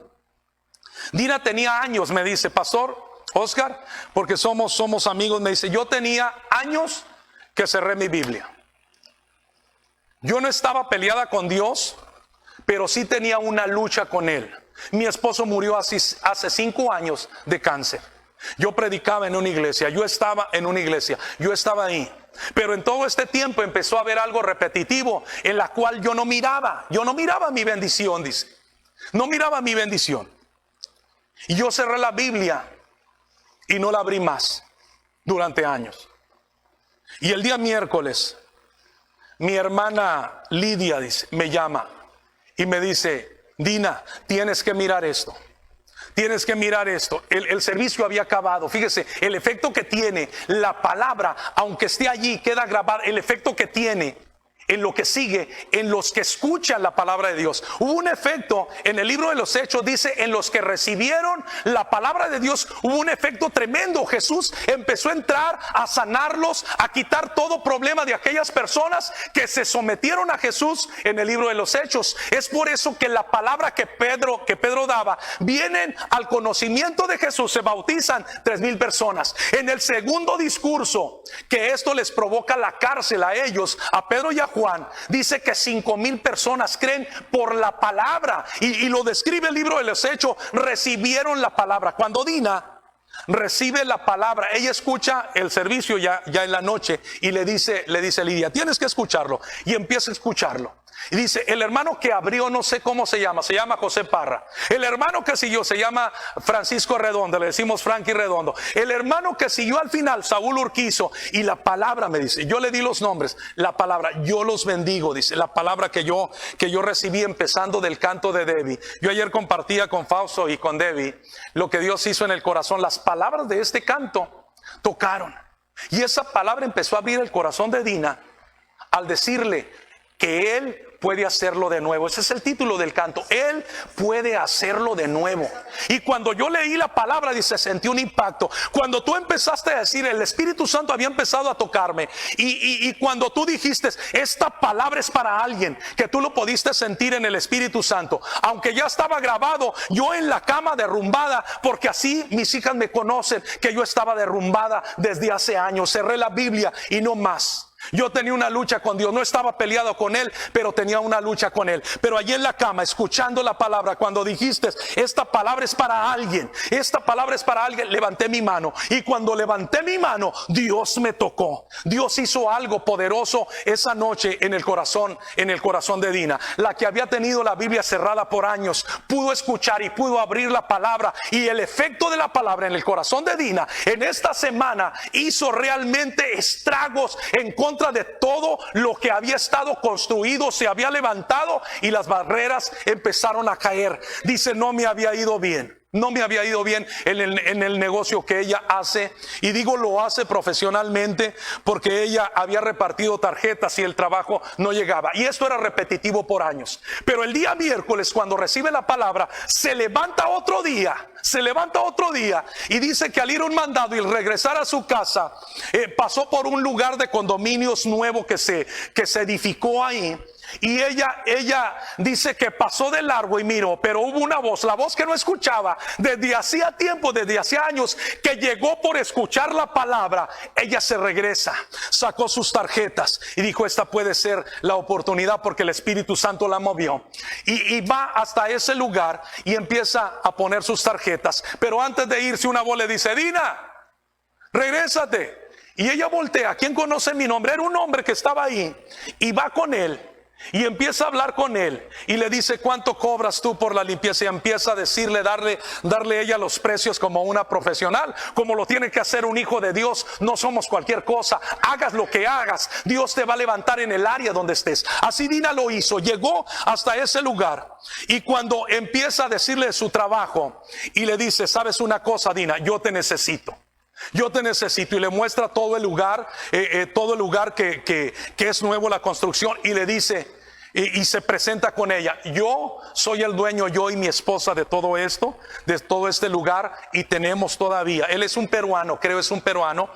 Dina tenía años, me dice, pastor Oscar, porque somos amigos, me dice, yo tenía años que cerré mi Biblia. Yo no estaba peleada con Dios, pero sí tenía una lucha con Él. Mi esposo murió hace 5 años de cáncer. Yo predicaba en una iglesia, yo estaba ahí. Pero en todo este tiempo empezó a haber algo repetitivo en la cual yo no miraba mi bendición, dice. No miraba mi bendición. Y yo cerré la Biblia y no la abrí más durante años. Y el día miércoles, mi hermana Lidia me llama y me dice, Dina, tienes que mirar esto. Tienes que mirar esto. El servicio había acabado. Fíjese, el efecto que tiene la palabra, aunque esté allí, queda grabado. El efecto que tiene en lo que sigue, en los que escuchan la palabra de Dios. Hubo un efecto en el libro de los Hechos, dice, en los que recibieron la palabra de Dios, hubo un efecto tremendo. Jesús empezó a entrar, a sanarlos, a quitar todo problema de aquellas personas que se sometieron a Jesús en el libro de los Hechos. Es por eso que la palabra que Pedro daba, vienen al conocimiento de Jesús, se bautizan 3,000 personas. En el segundo discurso, que esto les provoca la cárcel a ellos, a Pedro y a Juan, dice que 5,000 personas creen por la palabra, y lo describe el libro de los Hechos. Recibieron la palabra. Cuando Dina recibe la palabra, ella escucha el servicio ya en la noche, y le dice Lidia, tienes que escucharlo, y empieza a escucharlo. Y dice, el hermano que abrió, no sé cómo se llama José Parra. El hermano que siguió se llama Francisco Redondo, le decimos Frankie Redondo. El hermano que siguió al final, Saúl Urquizo. Y la palabra, me dice, yo le di los nombres, la palabra, yo los bendigo, dice, la palabra que yo recibí empezando del canto de Debbie. Yo ayer compartía con Fausto y con Debbie lo que Dios hizo en el corazón. Las palabras de este canto tocaron, y esa palabra empezó a abrir el corazón de Dina al decirle que él puede hacerlo de nuevo. Ese es el título del canto. Él puede hacerlo de nuevo. Y cuando yo leí la palabra, dice, sentí un impacto. Cuando tú empezaste a decir, el Espíritu Santo había empezado a tocarme. Y cuando tú dijiste, esta palabra es para alguien, que tú lo pudiste sentir en el Espíritu Santo. Aunque ya estaba grabado, yo en la cama derrumbada, porque así mis hijas me conocen, que yo estaba derrumbada desde hace años. Cerré la Biblia y no más. Yo tenía una lucha con Dios, no estaba peleado con Él, pero tenía una lucha con Él. Pero allí en la cama, escuchando la palabra, cuando dijiste, esta palabra es para alguien, esta palabra es para alguien, levanté mi mano. Y cuando levanté mi mano, Dios me tocó. Dios hizo algo poderoso esa noche en el corazón de Dina. La que había tenido la Biblia cerrada por años, pudo escuchar y pudo abrir la palabra. Y el efecto de la palabra en el corazón de Dina, en esta semana, hizo realmente estragos en contra de todo lo que había estado construido. Se había levantado y las barreras empezaron a caer. Dice, no me había ido bien. No me había ido bien en el negocio que ella hace. Y digo, lo hace profesionalmente porque ella había repartido tarjetas y el trabajo no llegaba. Y esto era repetitivo por años. Pero el día miércoles, cuando recibe la palabra, se levanta otro día y dice que al ir a un mandado y regresar a su casa, pasó por un lugar de condominios nuevo que se edificó ahí. Y ella dice que pasó de largo y miró, pero hubo una voz, la voz que no escuchaba desde hacía tiempo, desde hacía años, que llegó por escuchar la palabra. Ella se regresa, sacó sus tarjetas y dijo, esta puede ser la oportunidad porque el Espíritu Santo la movió. Y va hasta ese lugar y empieza a poner sus tarjetas. Pero antes de irse, una voz le dice, Dina, regrésate. Y ella voltea, ¿quién conoce mi nombre? Era un hombre que estaba ahí y va con él. Y empieza a hablar con él y le dice, ¿cuánto cobras tú por la limpieza? Y empieza a decirle, darle ella los precios como una profesional, como lo tiene que hacer un hijo de Dios. No somos cualquier cosa, hagas lo que hagas, Dios te va a levantar en el área donde estés. Así Dina lo hizo, llegó hasta ese lugar. Y cuando empieza a decirle su trabajo y le dice, ¿sabes una cosa, Dina? Yo te necesito. Y le muestra todo el lugar que es nuevo, la construcción, y le dice, y se presenta con ella, yo soy el dueño, yo y mi esposa, de todo esto, de todo este lugar, y tenemos todavía, él es un peruano, creo es un peruano,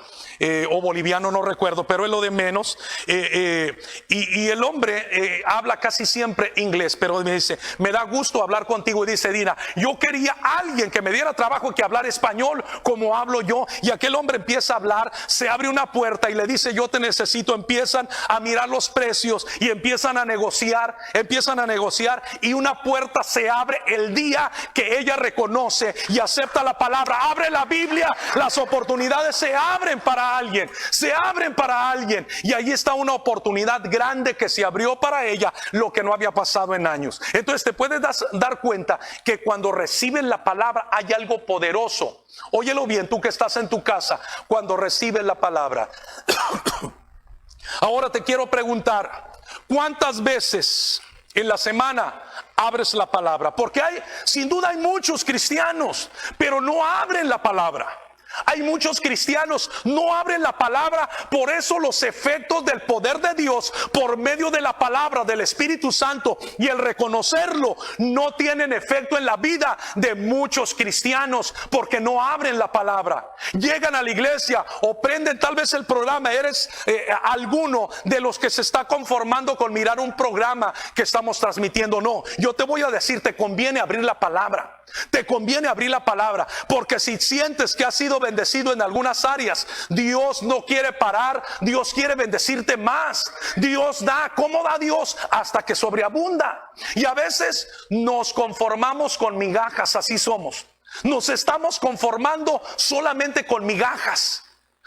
o boliviano, no recuerdo, pero es lo de menos, y el hombre habla casi siempre inglés, pero me dice, me da gusto hablar contigo. Y dice Dina, yo quería alguien que me diera trabajo, que hablar español como hablo yo. Y aquel hombre empieza a hablar, se abre una puerta y le dice, yo te necesito. Empiezan a mirar los precios y empiezan a negociar, y una puerta se abre el día que ella reconoce y acepta la palabra. Abre la Biblia, las oportunidades se abren para alguien, y ahí está una oportunidad grande que se abrió para ella, lo que no había pasado en años. Entonces te puedes dar cuenta que cuando recibes la palabra hay algo poderoso. Óyelo bien, tú que estás en tu casa, cuando recibes la palabra. Ahora te quiero preguntar, ¿cuántas veces en la semana abres la palabra? Porque sin duda hay muchos cristianos, pero no abren la palabra. Hay muchos cristianos, no abren la palabra. Por eso los efectos del poder de Dios por medio de la palabra del Espíritu Santo y el reconocerlo no tienen efecto en la vida de muchos cristianos, porque no abren la palabra. Llegan a la iglesia o prenden tal vez el programa. Eres alguno de los que se está conformando con mirar un programa que estamos transmitiendo. No, yo te voy a decir, te conviene abrir la palabra. Te conviene abrir la palabra, porque si sientes que has sido bendecido en algunas áreas, Dios no quiere parar, Dios quiere bendecirte más. Dios da, ¿cómo da Dios? Hasta que sobreabunda. Y a veces nos conformamos con migajas, así somos. Nos estamos conformando solamente con migajas.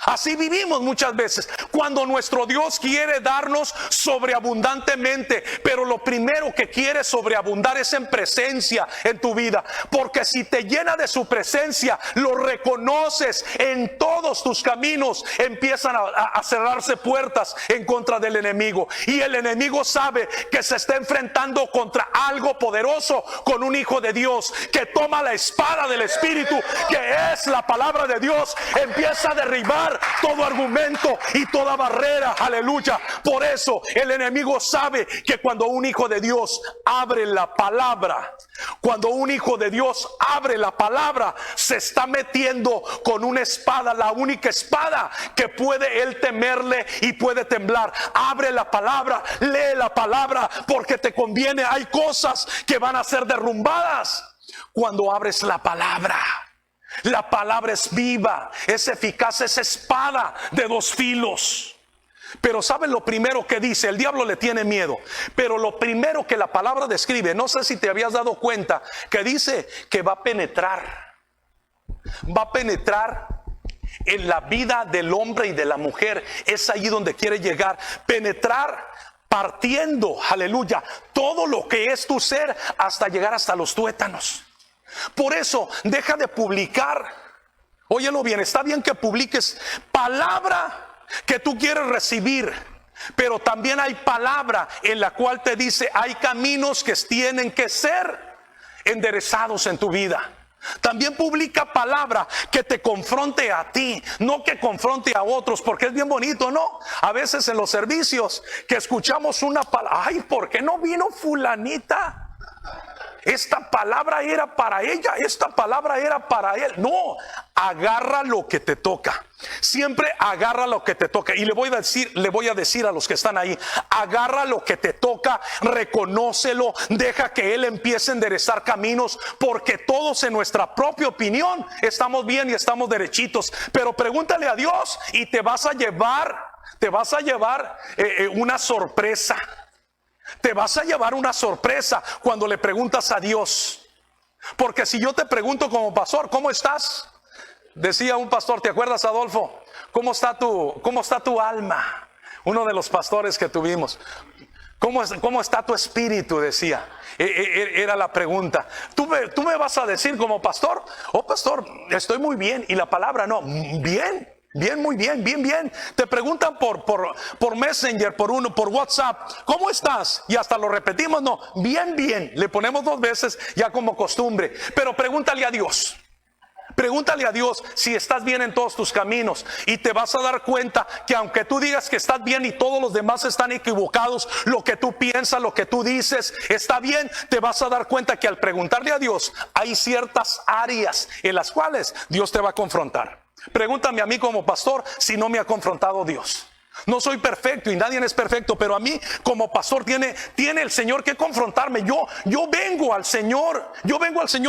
Así vivimos muchas veces, cuando nuestro Dios quiere darnos sobreabundantemente. Pero lo primero que quiere sobreabundar es en presencia en tu vida, porque si te llena de su presencia, lo reconoces en todos tus caminos. Empiezan a cerrarse puertas en contra del enemigo, y el enemigo sabe que se está enfrentando contra algo poderoso, con un hijo de Dios que toma la espada del Espíritu, que es la palabra de Dios. Empieza a derribar derribar todo argumento y toda barrera. Aleluya. Por eso el enemigo sabe que cuando un hijo de Dios abre la palabra, cuando un hijo de Dios abre la palabra, se está metiendo con una espada, la única espada que puede él temerle y puede temblar. Abre la palabra, lee la palabra, porque te conviene. Hay cosas que van a ser derrumbadas cuando abres la palabra. La palabra es viva, es eficaz, es espada de dos filos. Pero ¿saben lo primero que dice? El diablo le tiene miedo, pero lo primero que la palabra describe, no sé si te habías dado cuenta, que dice que va a penetrar en la vida del hombre y de la mujer. Es ahí donde quiere llegar, penetrar partiendo, aleluya, todo lo que es tu ser hasta llegar hasta los tuétanos. Por eso deja de publicar. Óyelo bien, está bien que publiques palabra que tú quieres recibir, pero también hay palabra en la cual te dice hay caminos que tienen que ser enderezados en tu vida. También publica palabra que te confronte a ti, no que confronte a otros, porque es bien bonito, ¿no? A veces en los servicios que escuchamos una palabra, ay, ¿por qué no vino fulanita? Esta palabra era para ella, esta palabra era para él. No, agarra lo que te toca. Siempre agarra lo que te toca. Y le voy a decir a los que están ahí, agarra lo que te toca, reconócelo, deja que él empiece a enderezar caminos, porque todos en nuestra propia opinión estamos bien y estamos derechitos. Pero pregúntale a Dios y te vas a llevar una sorpresa. Te vas a llevar una sorpresa cuando le preguntas a Dios. Porque si yo te pregunto como pastor, ¿cómo estás? Decía un pastor, ¿te acuerdas, Adolfo? ¿Cómo está tu alma? Uno de los pastores que tuvimos. ¿Cómo está tu espíritu? Decía. Era la pregunta. ¿Tú me vas a decir como pastor? Oh, pastor, estoy muy bien. Y la palabra no, bien. Bien, muy bien, bien. Te preguntan por Messenger, por WhatsApp, ¿cómo estás? Y hasta lo repetimos, no, bien. Le ponemos 2 veces ya como costumbre. Pero pregúntale a Dios. Pregúntale a Dios si estás bien en todos tus caminos, y te vas a dar cuenta que aunque tú digas que estás bien y todos los demás están equivocados, lo que tú piensas, lo que tú dices está bien, te vas a dar cuenta que al preguntarle a Dios hay ciertas áreas en las cuales Dios te va a confrontar. Pregúntame a mí como pastor si no me ha confrontado Dios. No soy perfecto y nadie es perfecto, pero a mí como pastor tiene el Señor que confrontarme. Yo vengo al Señor,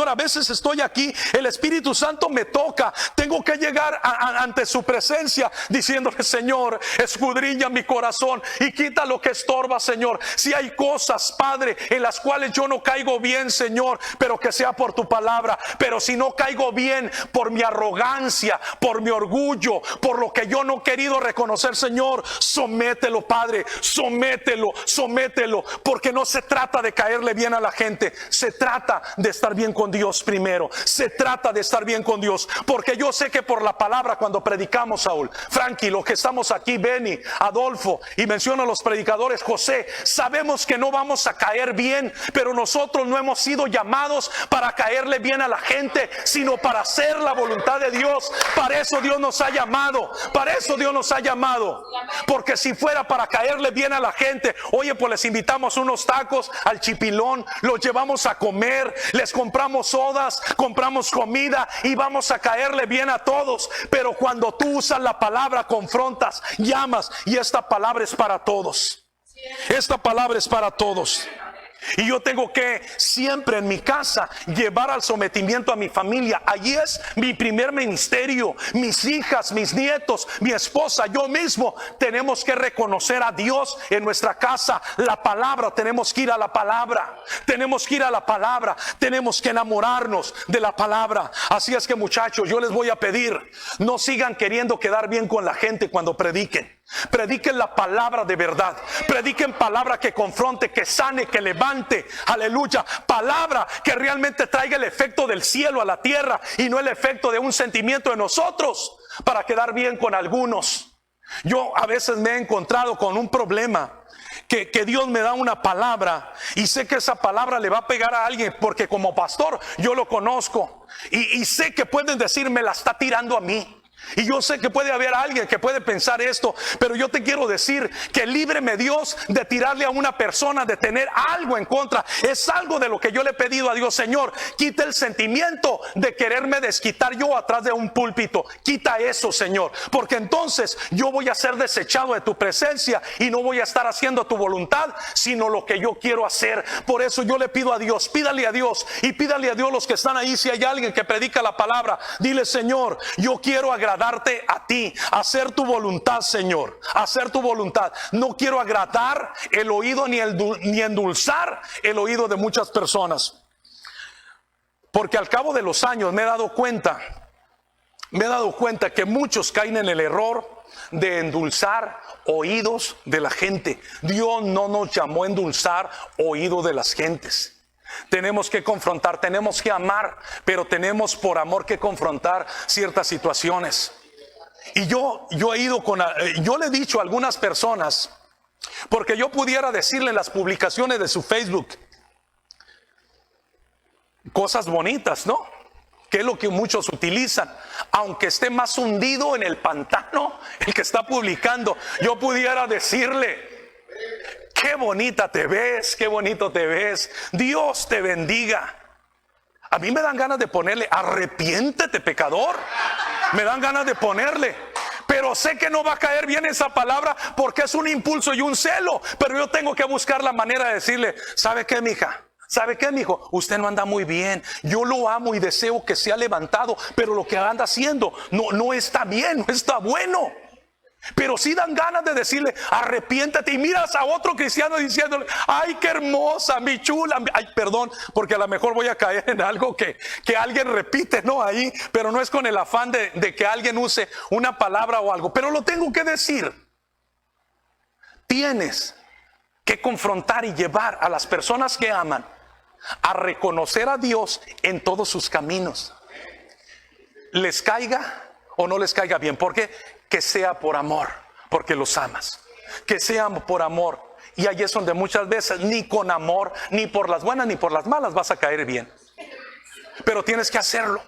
a veces estoy aquí, el Espíritu Santo me toca, tengo que llegar ante su presencia diciéndole: Señor, escudriña mi corazón y quita lo que estorba, Señor. Si hay cosas, Padre, en las cuales yo no caigo bien, Señor, pero que sea por tu palabra. Pero si no caigo bien por mi arrogancia, por mi orgullo, por lo que yo no he querido reconocer, Señor, somételo, Padre, somételo, porque no se trata de caerle bien a la gente, se trata de estar bien con Dios primero, se trata de estar bien con Dios, porque yo sé que por la palabra, cuando predicamos, Saúl, Frankie, los que estamos aquí, Benny, Adolfo, y menciono a los predicadores, José, sabemos que no vamos a caer bien, pero nosotros no hemos sido llamados para caerle bien a la gente, sino para hacer la voluntad de Dios. Para eso Dios nos ha llamado, porque si fuera para caerle bien a la gente, oye, pues les invitamos unos tacos al Chipilón, los llevamos a comer, les compramos sodas, compramos comida y vamos a caerle bien a todos. Pero cuando tú usas la palabra, confrontas, llamas, y esta palabra es para todos. Esta palabra es para todos. Y yo tengo que siempre en mi casa llevar al sometimiento a mi familia. Allí es mi primer ministerio. Mis hijas, mis nietos, mi esposa, yo mismo tenemos que reconocer a Dios en nuestra casa. La palabra, tenemos que ir a la palabra. Tenemos que enamorarnos de la palabra. Así es que, muchachos, yo les voy a pedir, no sigan queriendo quedar bien con la gente cuando prediquen. Prediquen la palabra de verdad. Prediquen palabra que confronte, que sane, que levante. Aleluya. Palabra que realmente traiga el efecto del cielo a la tierra y no el efecto de un sentimiento de nosotros para quedar bien con algunos. Yo a veces me he encontrado con un problema, que Dios me da una palabra y sé que esa palabra le va a pegar a alguien, porque como pastor yo lo conozco y sé que pueden decir: me la está tirando a mí. Y yo sé que puede haber alguien que puede pensar esto, pero yo te quiero decir que líbreme Dios de tirarle a una persona, de tener algo en contra. Es algo de lo que yo le he pedido a Dios: Señor, quita el sentimiento de quererme desquitar yo atrás de un púlpito. Quita eso, Señor, porque entonces yo voy a ser desechado de tu presencia y no voy a estar haciendo tu voluntad, sino lo que yo quiero hacer. Por eso yo le pido a Dios, pídale a Dios, y pídale a Dios los que están ahí. Si hay alguien que predica la palabra, dile: Señor, yo quiero agradarte a ti, hacer tu voluntad, Señor, hacer tu voluntad. No quiero agradar el oído ni endulzar el oído de muchas personas, porque al cabo de los años me he dado cuenta que muchos caen en el error de endulzar oídos de la gente. Dios no nos llamó a endulzar oídos de las gentes. Tenemos que confrontar, tenemos que amar, pero tenemos por amor que confrontar ciertas situaciones. Y yo le he dicho a algunas personas, porque yo pudiera decirle en las publicaciones de su Facebook cosas bonitas, ¿no? Que es lo que muchos utilizan. Aunque esté más hundido en el pantano el que está publicando, yo pudiera decirle: qué bonita te ves, qué bonito te ves, Dios te bendiga. A mí me dan ganas de ponerle: arrepiéntete, pecador. Me dan ganas de ponerle, pero sé que no va a caer bien esa palabra, porque es un impulso y un celo. Pero yo tengo que buscar la manera de decirle: ¿sabe qué, mija? ¿Sabe qué, mijo? Usted no anda muy bien. Yo lo amo y deseo que sea levantado, pero lo que anda haciendo no está bien, no está bueno. Pero sí dan ganas de decirle: arrepiéntate. Y miras a otro cristiano diciéndole: ay, qué hermosa, mi chula. Ay, perdón, porque a lo mejor voy a caer en algo que alguien repite, ¿no? Ahí, pero no es con el afán de que alguien use una palabra o algo, pero lo tengo que decir. Tienes que confrontar y llevar a las personas que aman a reconocer a Dios en todos sus caminos, les caiga o no les caiga bien. Porque que sea por amor, porque los amas, que sea por amor. Y ahí es donde muchas veces ni con amor, ni por las buenas ni por las malas vas a caer bien. Pero tienes que hacerlo.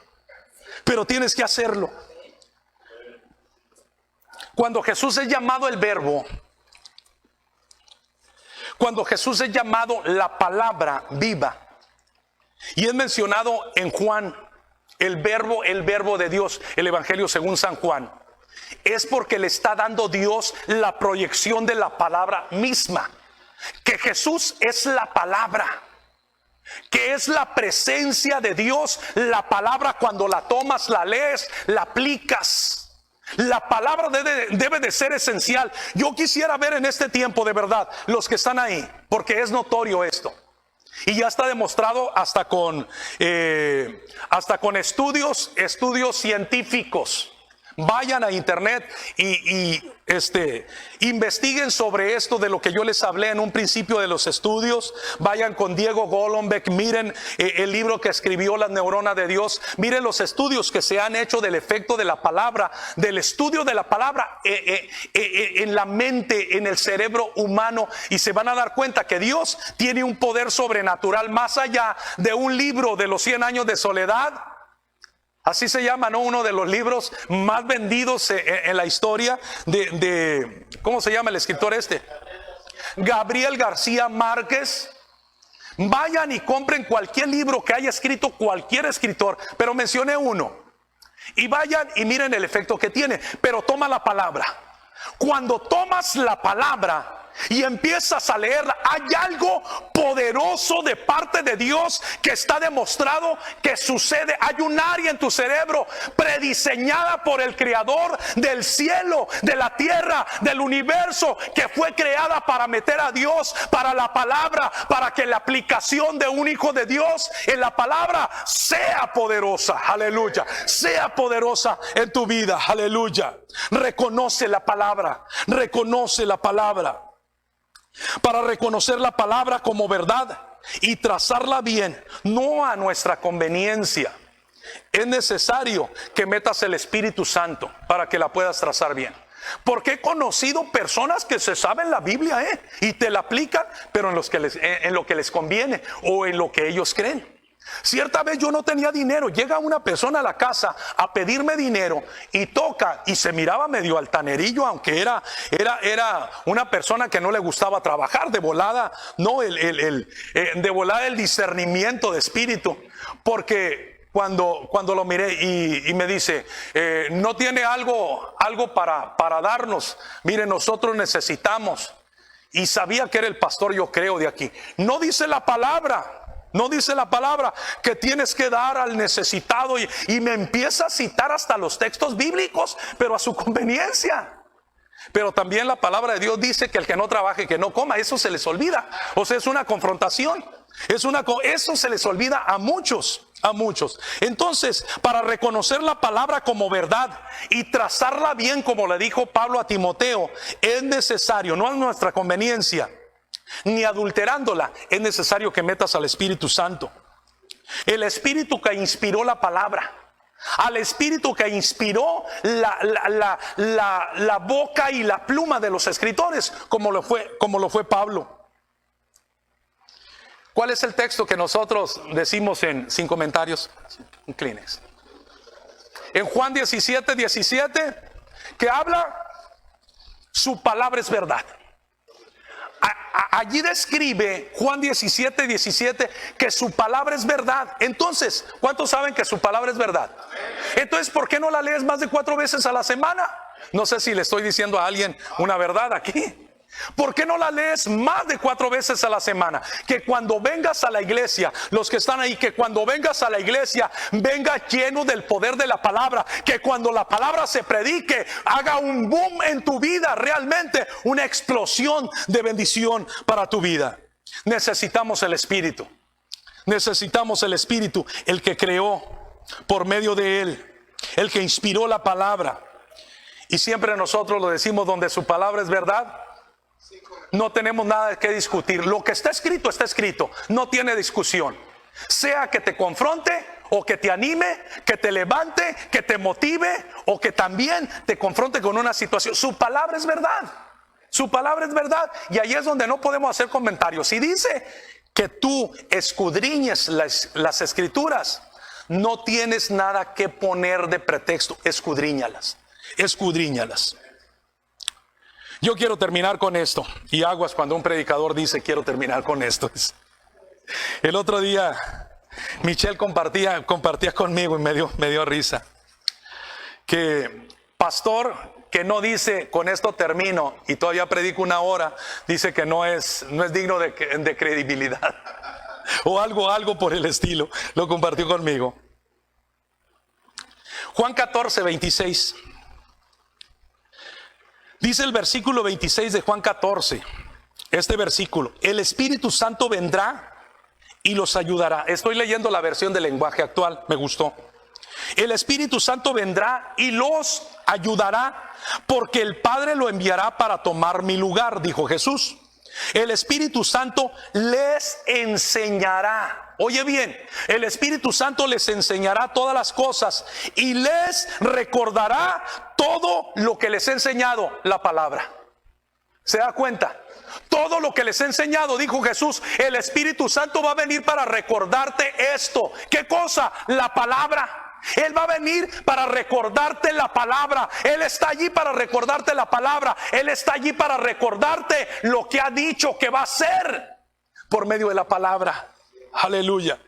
Cuando Jesús es llamado el Verbo, cuando Jesús es llamado la palabra viva, y es mencionado en Juan el verbo de Dios, el Evangelio según San Juan, es porque le está dando Dios la proyección de la palabra misma, que Jesús es la palabra, que es la presencia de Dios. La palabra, cuando la tomas, la lees, la aplicas. La palabra debe de ser esencial. Yo quisiera ver en este tiempo, de verdad, los que están ahí, porque es notorio esto. Y ya está demostrado hasta con estudios científicos. Vayan a internet y investiguen sobre esto de lo que yo les hablé en un principio de los estudios. Vayan con Diego Golombek, miren el libro que escribió, Las neuronas de Dios. Miren los estudios que se han hecho del efecto de la palabra, del estudio de la palabra en la mente, en el cerebro humano, y se van a dar cuenta que Dios tiene un poder sobrenatural más allá de un libro de los 100 años de soledad. Así se llama, ¿no? Uno de los libros más vendidos en la historia de ¿cómo se llama el escritor este? Gabriel García Márquez. Vayan y compren cualquier libro que haya escrito cualquier escritor, pero mencioné uno. Y vayan y miren el efecto que tiene. Pero toma la palabra. Cuando tomas la palabra y empiezas a leerla, hay algo poderoso de parte de Dios que está demostrado que sucede. Hay un área en tu cerebro prediseñada por el Creador del cielo, de la tierra, del universo, que fue creada para meter a Dios, para la palabra, para que la aplicación de un hijo de Dios en la palabra sea poderosa. Aleluya. Sea poderosa en tu vida. Aleluya. Reconoce la palabra. Reconoce la palabra. Para reconocer la palabra como verdad y trazarla bien, no a nuestra conveniencia, es necesario que metas el Espíritu Santo para que la puedas trazar bien. Porque he conocido personas que se saben la Biblia y te la aplican, pero en lo que les conviene o en lo que ellos creen. Cierta vez yo no tenía dinero, llega una persona a la casa a pedirme dinero y toca, y se miraba medio altanerillo, aunque era una persona que no le gustaba trabajar. De volada, no, de volada el discernimiento de espíritu, porque cuando lo miré y me dice, no tiene algo para darnos, mire, nosotros necesitamos. Y sabía que era el pastor, yo creo, de aquí. No dice la palabra que tienes que dar al necesitado, y me empieza a citar hasta los textos bíblicos, pero a su conveniencia. Pero también la palabra de Dios dice que el que no trabaje, que no coma. Eso se les olvida. O sea, es una confrontación. Eso se les olvida a muchos. Entonces, para reconocer la palabra como verdad y trazarla bien, como le dijo Pablo a Timoteo, es necesario, no es nuestra conveniencia, ni adulterándola, es necesario que metas al Espíritu Santo. El Espíritu que inspiró la palabra, al Espíritu que inspiró la boca y la pluma de los escritores, como lo fue Pablo. ¿Cuál es el texto que nosotros decimos sin comentarios? Inclines. En Juan 17:17, que habla, su palabra es verdad. Allí describe Juan 17:17 que su palabra es verdad. Entonces, ¿cuántos saben que su palabra es verdad? Entonces, ¿por qué no la lees más de 4 veces a la semana? No sé si le estoy diciendo a alguien una verdad aquí. ¿Por qué no la lees más de 4 veces a la semana? Que cuando vengas a la iglesia, los que están ahí, que cuando vengas a la iglesia, venga lleno del poder de la palabra. Que cuando la palabra se predique, haga un boom en tu vida, realmente una explosión de bendición para tu vida. Necesitamos el Espíritu. Necesitamos el Espíritu, el que creó por medio de Él, el que inspiró la palabra. Y siempre nosotros lo decimos, donde su palabra es verdad, no tenemos nada que discutir. Lo que está escrito, no tiene discusión. Sea que te confronte o que te anime, que te levante, que te motive, o que también te confronte con una situación. Su palabra es verdad. Su palabra es verdad. Y ahí es donde no podemos hacer comentarios. Si dice que tú escudriñes las escrituras, no tienes nada que poner de pretexto. Escudriñalas. Yo quiero terminar con esto. Y aguas cuando un predicador dice quiero terminar con esto. El otro día Michelle compartía conmigo y me dio risa. Que pastor que no dice con esto termino y todavía predico 1 hora, dice que no es digno de credibilidad. O algo por el estilo. Lo compartió conmigo. Juan 14:26. Dice el versículo 26 de Juan 14, este versículo: el Espíritu Santo vendrá y los ayudará. Estoy leyendo la versión del lenguaje actual, me gustó. El Espíritu Santo vendrá y los ayudará, porque el Padre lo enviará para tomar mi lugar, dijo Jesús. El Espíritu Santo les enseñará. Oye bien, el Espíritu Santo les enseñará todas las cosas y les recordará todo lo que les he enseñado, la palabra. ¿Se da cuenta? Todo lo que les he enseñado, dijo Jesús, el Espíritu Santo va a venir para recordarte esto. ¿Qué cosa? La palabra. Él va a venir para recordarte la palabra. Él está allí para recordarte la palabra. Él está allí para recordarte lo que ha dicho que va a hacer por medio de la palabra. Aleluya.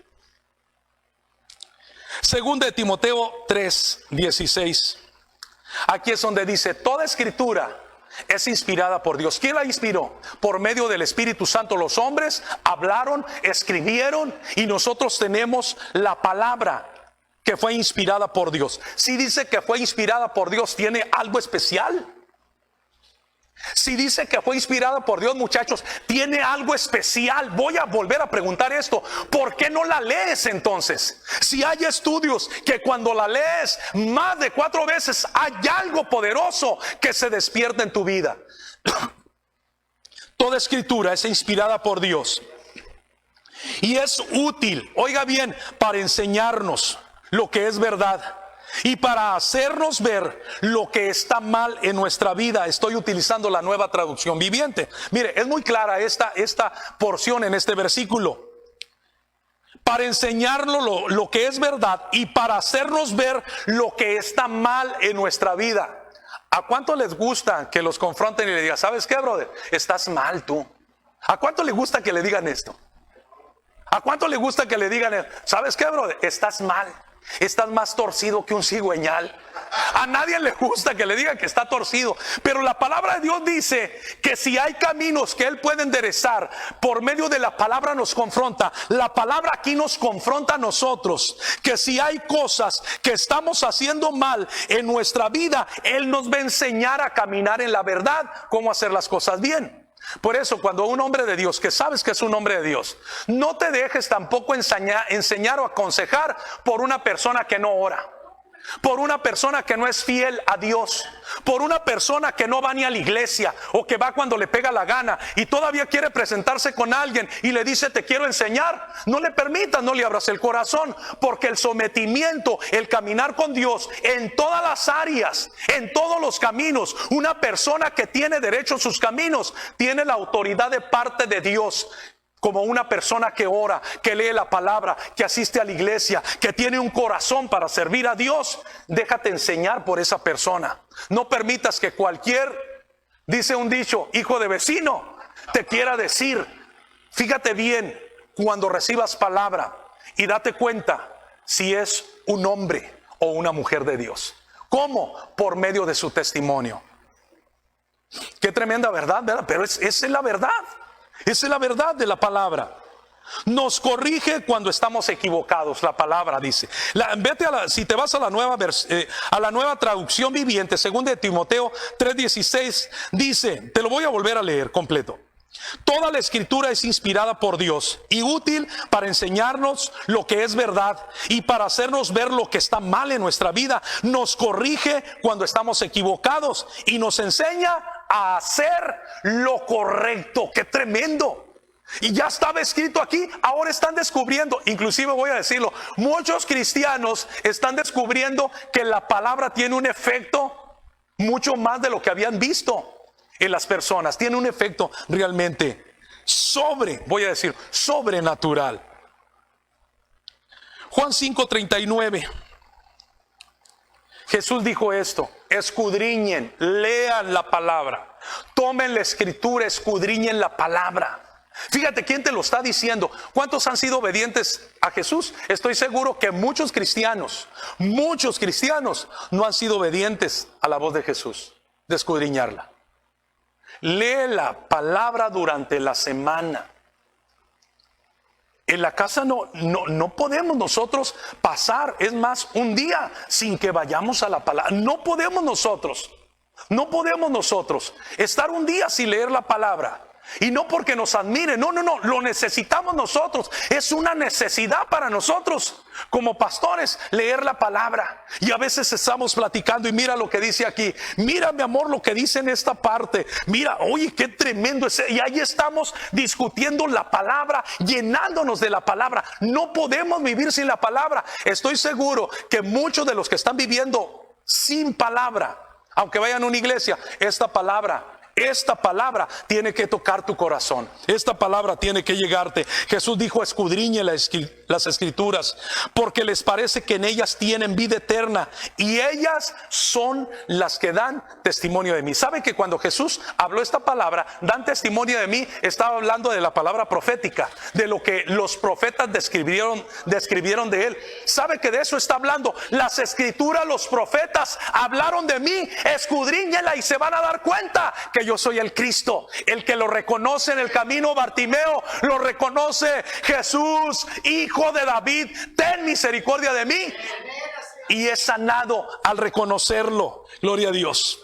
Segunda de Timoteo 3:16. Aquí es donde dice: toda escritura es inspirada por Dios. ¿Quién la inspiró? Por medio del Espíritu Santo los hombres hablaron, escribieron, y nosotros tenemos la palabra que fue inspirada por Dios. Si dice que fue inspirada por Dios, ¿tiene algo especial? Si dice que fue inspirada por Dios, muchachos, tiene algo especial. Voy a volver a preguntar esto: ¿por qué no la lees entonces? Si hay estudios que cuando la lees más de 4 veces hay algo poderoso que se despierta en tu vida. Toda escritura es inspirada por Dios y es útil, oiga bien, para enseñarnos lo que es verdad y para hacernos ver lo que está mal en nuestra vida. Estoy utilizando la Nueva Traducción Viviente. Mire, es muy clara esta porción en este versículo. para enseñarnos lo que es verdad y para hacernos ver lo que está mal en nuestra vida. ¿A cuánto les gusta que los confronten y le digan, ¿sabes qué, brother? Estás mal tú. ¿A cuánto le gusta que le digan esto? ¿A cuánto le gusta que le digan, ¿sabes qué, brother? Estás mal. Estás más torcido que un cigüeñal. A nadie le gusta que le digan que está torcido. Pero la palabra de Dios dice que si hay caminos que Él puede enderezar, por medio de la palabra nos confronta. La palabra aquí nos confronta a nosotros. Que si hay cosas que estamos haciendo mal en nuestra vida, Él nos va a enseñar a caminar en la verdad, cómo hacer las cosas bien. Por eso, cuando un hombre de Dios, que sabes que es un hombre de Dios, no te dejes tampoco enseñar o aconsejar por una persona que no ora, por una persona que no es fiel a Dios, por una persona que no va ni a la iglesia o que va cuando le pega la gana y todavía quiere presentarse con alguien y le dice te quiero enseñar. No le permitas, no le abras el corazón, porque el sometimiento, el caminar con Dios en todas las áreas, en todos los caminos, una persona que tiene derecho a sus caminos tiene la autoridad de parte de Dios. Como una persona que ora, que lee la palabra, que asiste a la iglesia, que tiene un corazón para servir a Dios, déjate enseñar por esa persona. No permitas que cualquier, dice un dicho, hijo de vecino, te quiera decir. Fíjate bien cuando recibas palabra y date cuenta si es un hombre o una mujer de Dios. ¿Cómo? Por medio de su testimonio. Qué tremenda verdad, ¿verdad? Pero esa es la verdad. Esa es la verdad de la palabra. Nos corrige cuando estamos equivocados, la palabra dice. Si te vas a la nueva traducción viviente, 2 de Timoteo 3:16, dice, te lo voy a volver a leer completo. Toda la escritura es inspirada por Dios y útil para enseñarnos lo que es verdad y para hacernos ver lo que está mal en nuestra vida. Nos corrige cuando estamos equivocados y nos enseña a hacer lo correcto. ¡Qué tremendo! Y ya estaba escrito aquí, ahora están descubriendo, inclusive voy a decirlo, muchos cristianos están descubriendo que la palabra tiene un efecto mucho más de lo que habían visto en las personas. Tiene un efecto realmente sobrenatural. Juan 5:39. Jesús dijo esto: escudriñen, lean la palabra, tomen la escritura, escudriñen la palabra. Fíjate quién te lo está diciendo. ¿Cuántos han sido obedientes a Jesús? Estoy seguro que muchos cristianos no han sido obedientes a la voz de Jesús, de escudriñarla. Lee la palabra durante la semana. En la casa no podemos nosotros pasar, es más, un día sin que vayamos a la palabra. No podemos nosotros estar un día sin leer la palabra. Y no porque nos admiren, no, lo necesitamos nosotros. Es una necesidad para nosotros como pastores leer la palabra. Y a veces estamos platicando y mira lo que dice aquí. Mira, mi amor, lo que dice en esta parte. Mira, oye, qué tremendo es. Y ahí estamos discutiendo la palabra, llenándonos de la palabra. No podemos vivir sin la palabra. Estoy seguro que muchos de los que están viviendo sin palabra, aunque vayan a una iglesia, esta palabra tiene que tocar tu corazón. Esta palabra tiene que llegarte. Jesús dijo: escudriñe las escrituras, porque les parece que en ellas tienen vida eterna y ellas son las que dan testimonio de mí. ¿Sabe que cuando Jesús habló esta palabra, dan testimonio de mí? Estaba hablando de la palabra profética, de lo que los profetas describieron de él. ¿Sabe que de eso está hablando? Las escrituras, los profetas hablaron de mí. Escudriñela y se van a dar cuenta que yo soy el Cristo. El que lo reconoce en el camino, Bartimeo lo reconoce: Jesús, hijo de David, ten misericordia de mí. Y es sanado al reconocerlo. Gloria a Dios.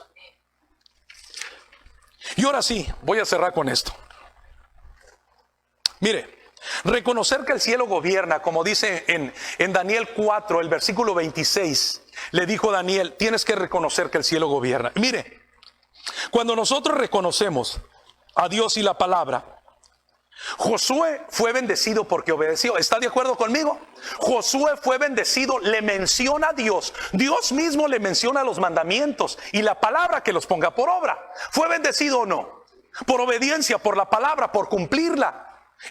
Y ahora sí, voy a cerrar con esto. Mire, reconocer que el cielo gobierna, como dice en Daniel 4, el versículo 26, le dijo Daniel: tienes que reconocer que el cielo gobierna. Mire, cuando nosotros reconocemos a Dios y la palabra, Josué fue bendecido porque obedeció. ¿Está de acuerdo conmigo? Josué fue bendecido, le menciona a Dios. Dios mismo le menciona los mandamientos y la palabra que los ponga por obra. ¿Fue bendecido o no? Por obediencia, por la palabra, por cumplirla.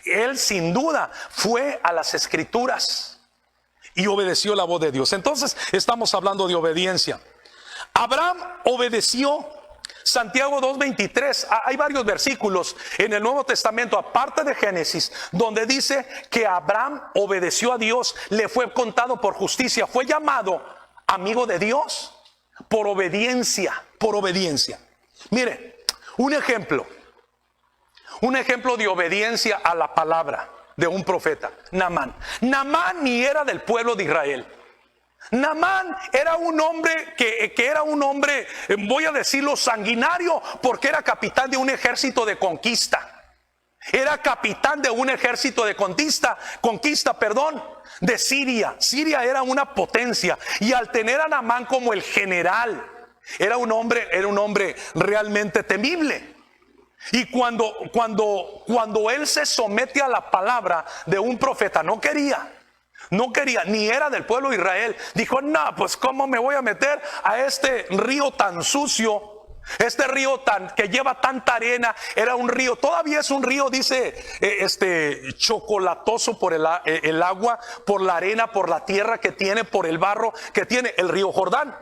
Él sin duda fue a las Escrituras y obedeció la voz de Dios. Entonces estamos hablando de obediencia. Abraham obedeció. Santiago 2:23, hay varios versículos en el Nuevo Testamento, aparte de Génesis, donde dice que Abraham obedeció a Dios, le fue contado por justicia, fue llamado amigo de Dios por obediencia, por obediencia. Mire, un ejemplo de obediencia a la palabra de un profeta, Naamán. Naamán ni era del pueblo de Israel. Naamán era un hombre que era un hombre, voy a decirlo, sanguinario, porque era capitán de un ejército de conquista. Era capitán de un ejército de conquista, de Siria. Siria era una potencia, y al tener a Naamán como el general, era un hombre realmente temible. Y cuando él se somete a la palabra de un profeta, no quería, ni era del pueblo de Israel. Dijo, no, pues cómo me voy a meter a este río tan sucio, este río que lleva tanta arena. Era un río, todavía es un río, dice, chocolatoso por el agua, por la arena, por la tierra que tiene, por el barro que tiene, el río Jordán.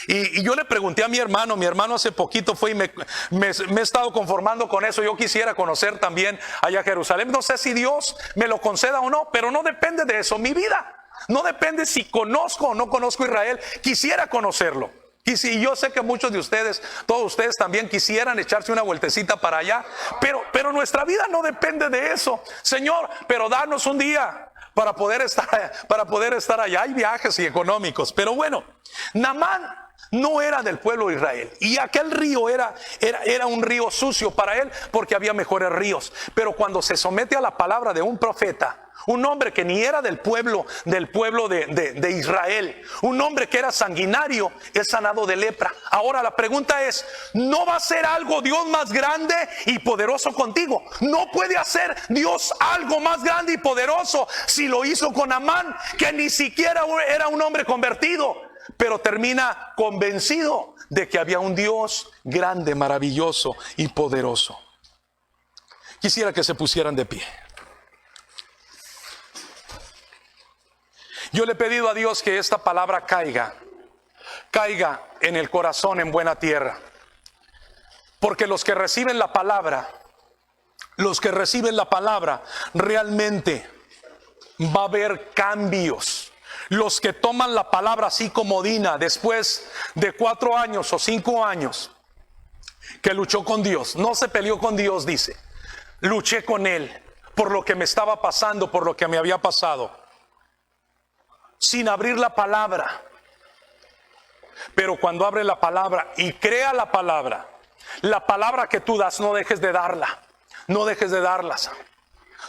Y yo le pregunté a mi hermano hace poquito fue y me he estado conformando con eso. Yo quisiera conocer también allá Jerusalén. No sé si Dios me lo conceda o no, pero no depende de eso. Mi vida no depende si conozco o no conozco Israel. Quisiera conocerlo. Y si yo sé que muchos de ustedes, todos ustedes también quisieran echarse una vueltecita para allá, pero nuestra vida no depende de eso. Señor, pero danos un día para poder estar allá. Hay viajes y económicos, pero bueno, Naamán no era del pueblo de Israel, y aquel río era un río sucio para él, porque había mejores ríos. Pero cuando se somete a la palabra de un profeta, un hombre que ni era del pueblo de Israel, un hombre que era sanguinario, es sanado de lepra. Ahora la pregunta es, ¿no va a ser algo Dios más grande y poderoso contigo? ¿No puede hacer Dios algo más grande y poderoso si lo hizo con Naamán, que ni siquiera era un hombre convertido, pero termina convencido de que había un Dios grande, maravilloso y poderoso? Quisiera que se pusieran de pie. Yo le he pedido a Dios que esta palabra caiga en el corazón, en buena tierra. Porque los que reciben la palabra, realmente va a haber cambios. Los que toman la palabra así como Dina, después de 4 años o 5 años que luchó con Dios, no se peleó con Dios, dice, luché con Él por lo que me estaba pasando, por lo que me había pasado, sin abrir la palabra. Pero cuando abre la palabra y crea la palabra que tú das, no dejes de darla. No dejes de darlas.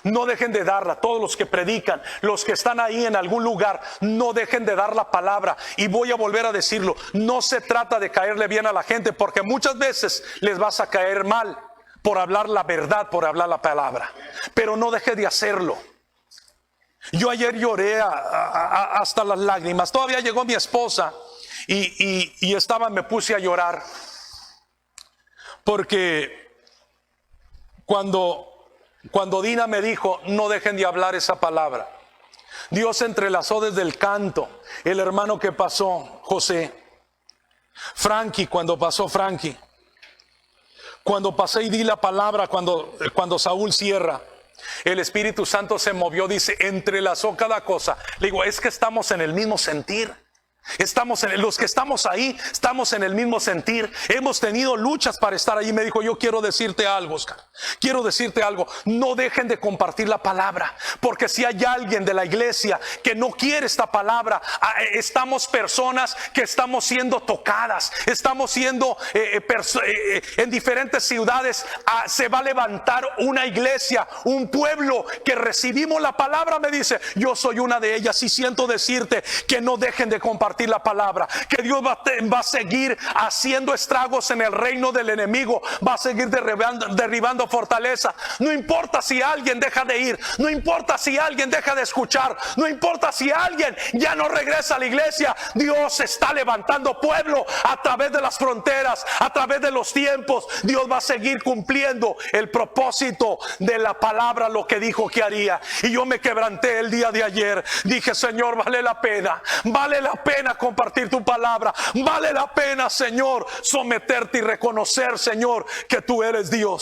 No dejen de darla. Todos los que predican, los que están ahí en algún lugar, no dejen de dar la palabra. Y voy a volver a decirlo, no se trata de caerle bien a la gente, porque muchas veces les vas a caer mal por hablar la verdad, por hablar la palabra. Pero no deje de hacerlo. Yo ayer lloré hasta las lágrimas. Todavía llegó mi esposa y me puse a llorar, porque cuando Dina me dijo, no dejen de hablar esa palabra, Dios entrelazó desde el canto, el hermano que pasó, José, Frankie, cuando pasé y di la palabra, cuando Saúl cierra, el Espíritu Santo se movió, dice, entrelazó cada cosa. Le digo, es que estamos en el mismo sentir. Los que estamos ahí, estamos en el mismo sentir. Hemos tenido luchas para estar ahí. Me dijo, yo quiero decirte algo, Oscar. Quiero decirte algo. No dejen de compartir la palabra, porque si hay alguien de la iglesia que no quiere esta palabra, estamos personas que estamos siendo tocadas. Estamos siendo en diferentes ciudades. Se va a levantar una iglesia, un pueblo que recibimos la palabra. Me dice, yo soy una de ellas, y siento decirte que no dejen de compartir compartir la palabra, que Dios va a seguir haciendo estragos en el reino del enemigo, va a seguir derribando fortaleza. No importa si alguien deja de ir, no importa si alguien deja de escuchar, no importa si alguien ya no regresa a la iglesia. Dios está levantando pueblo a través de las fronteras, a través de los tiempos. Dios va a seguir cumpliendo el propósito de la palabra, lo que dijo que haría. Y yo me quebranté el día de ayer. Dije, Señor, vale la pena compartir tu palabra, vale la pena, Señor, someterte y reconocer, Señor, que tú eres Dios.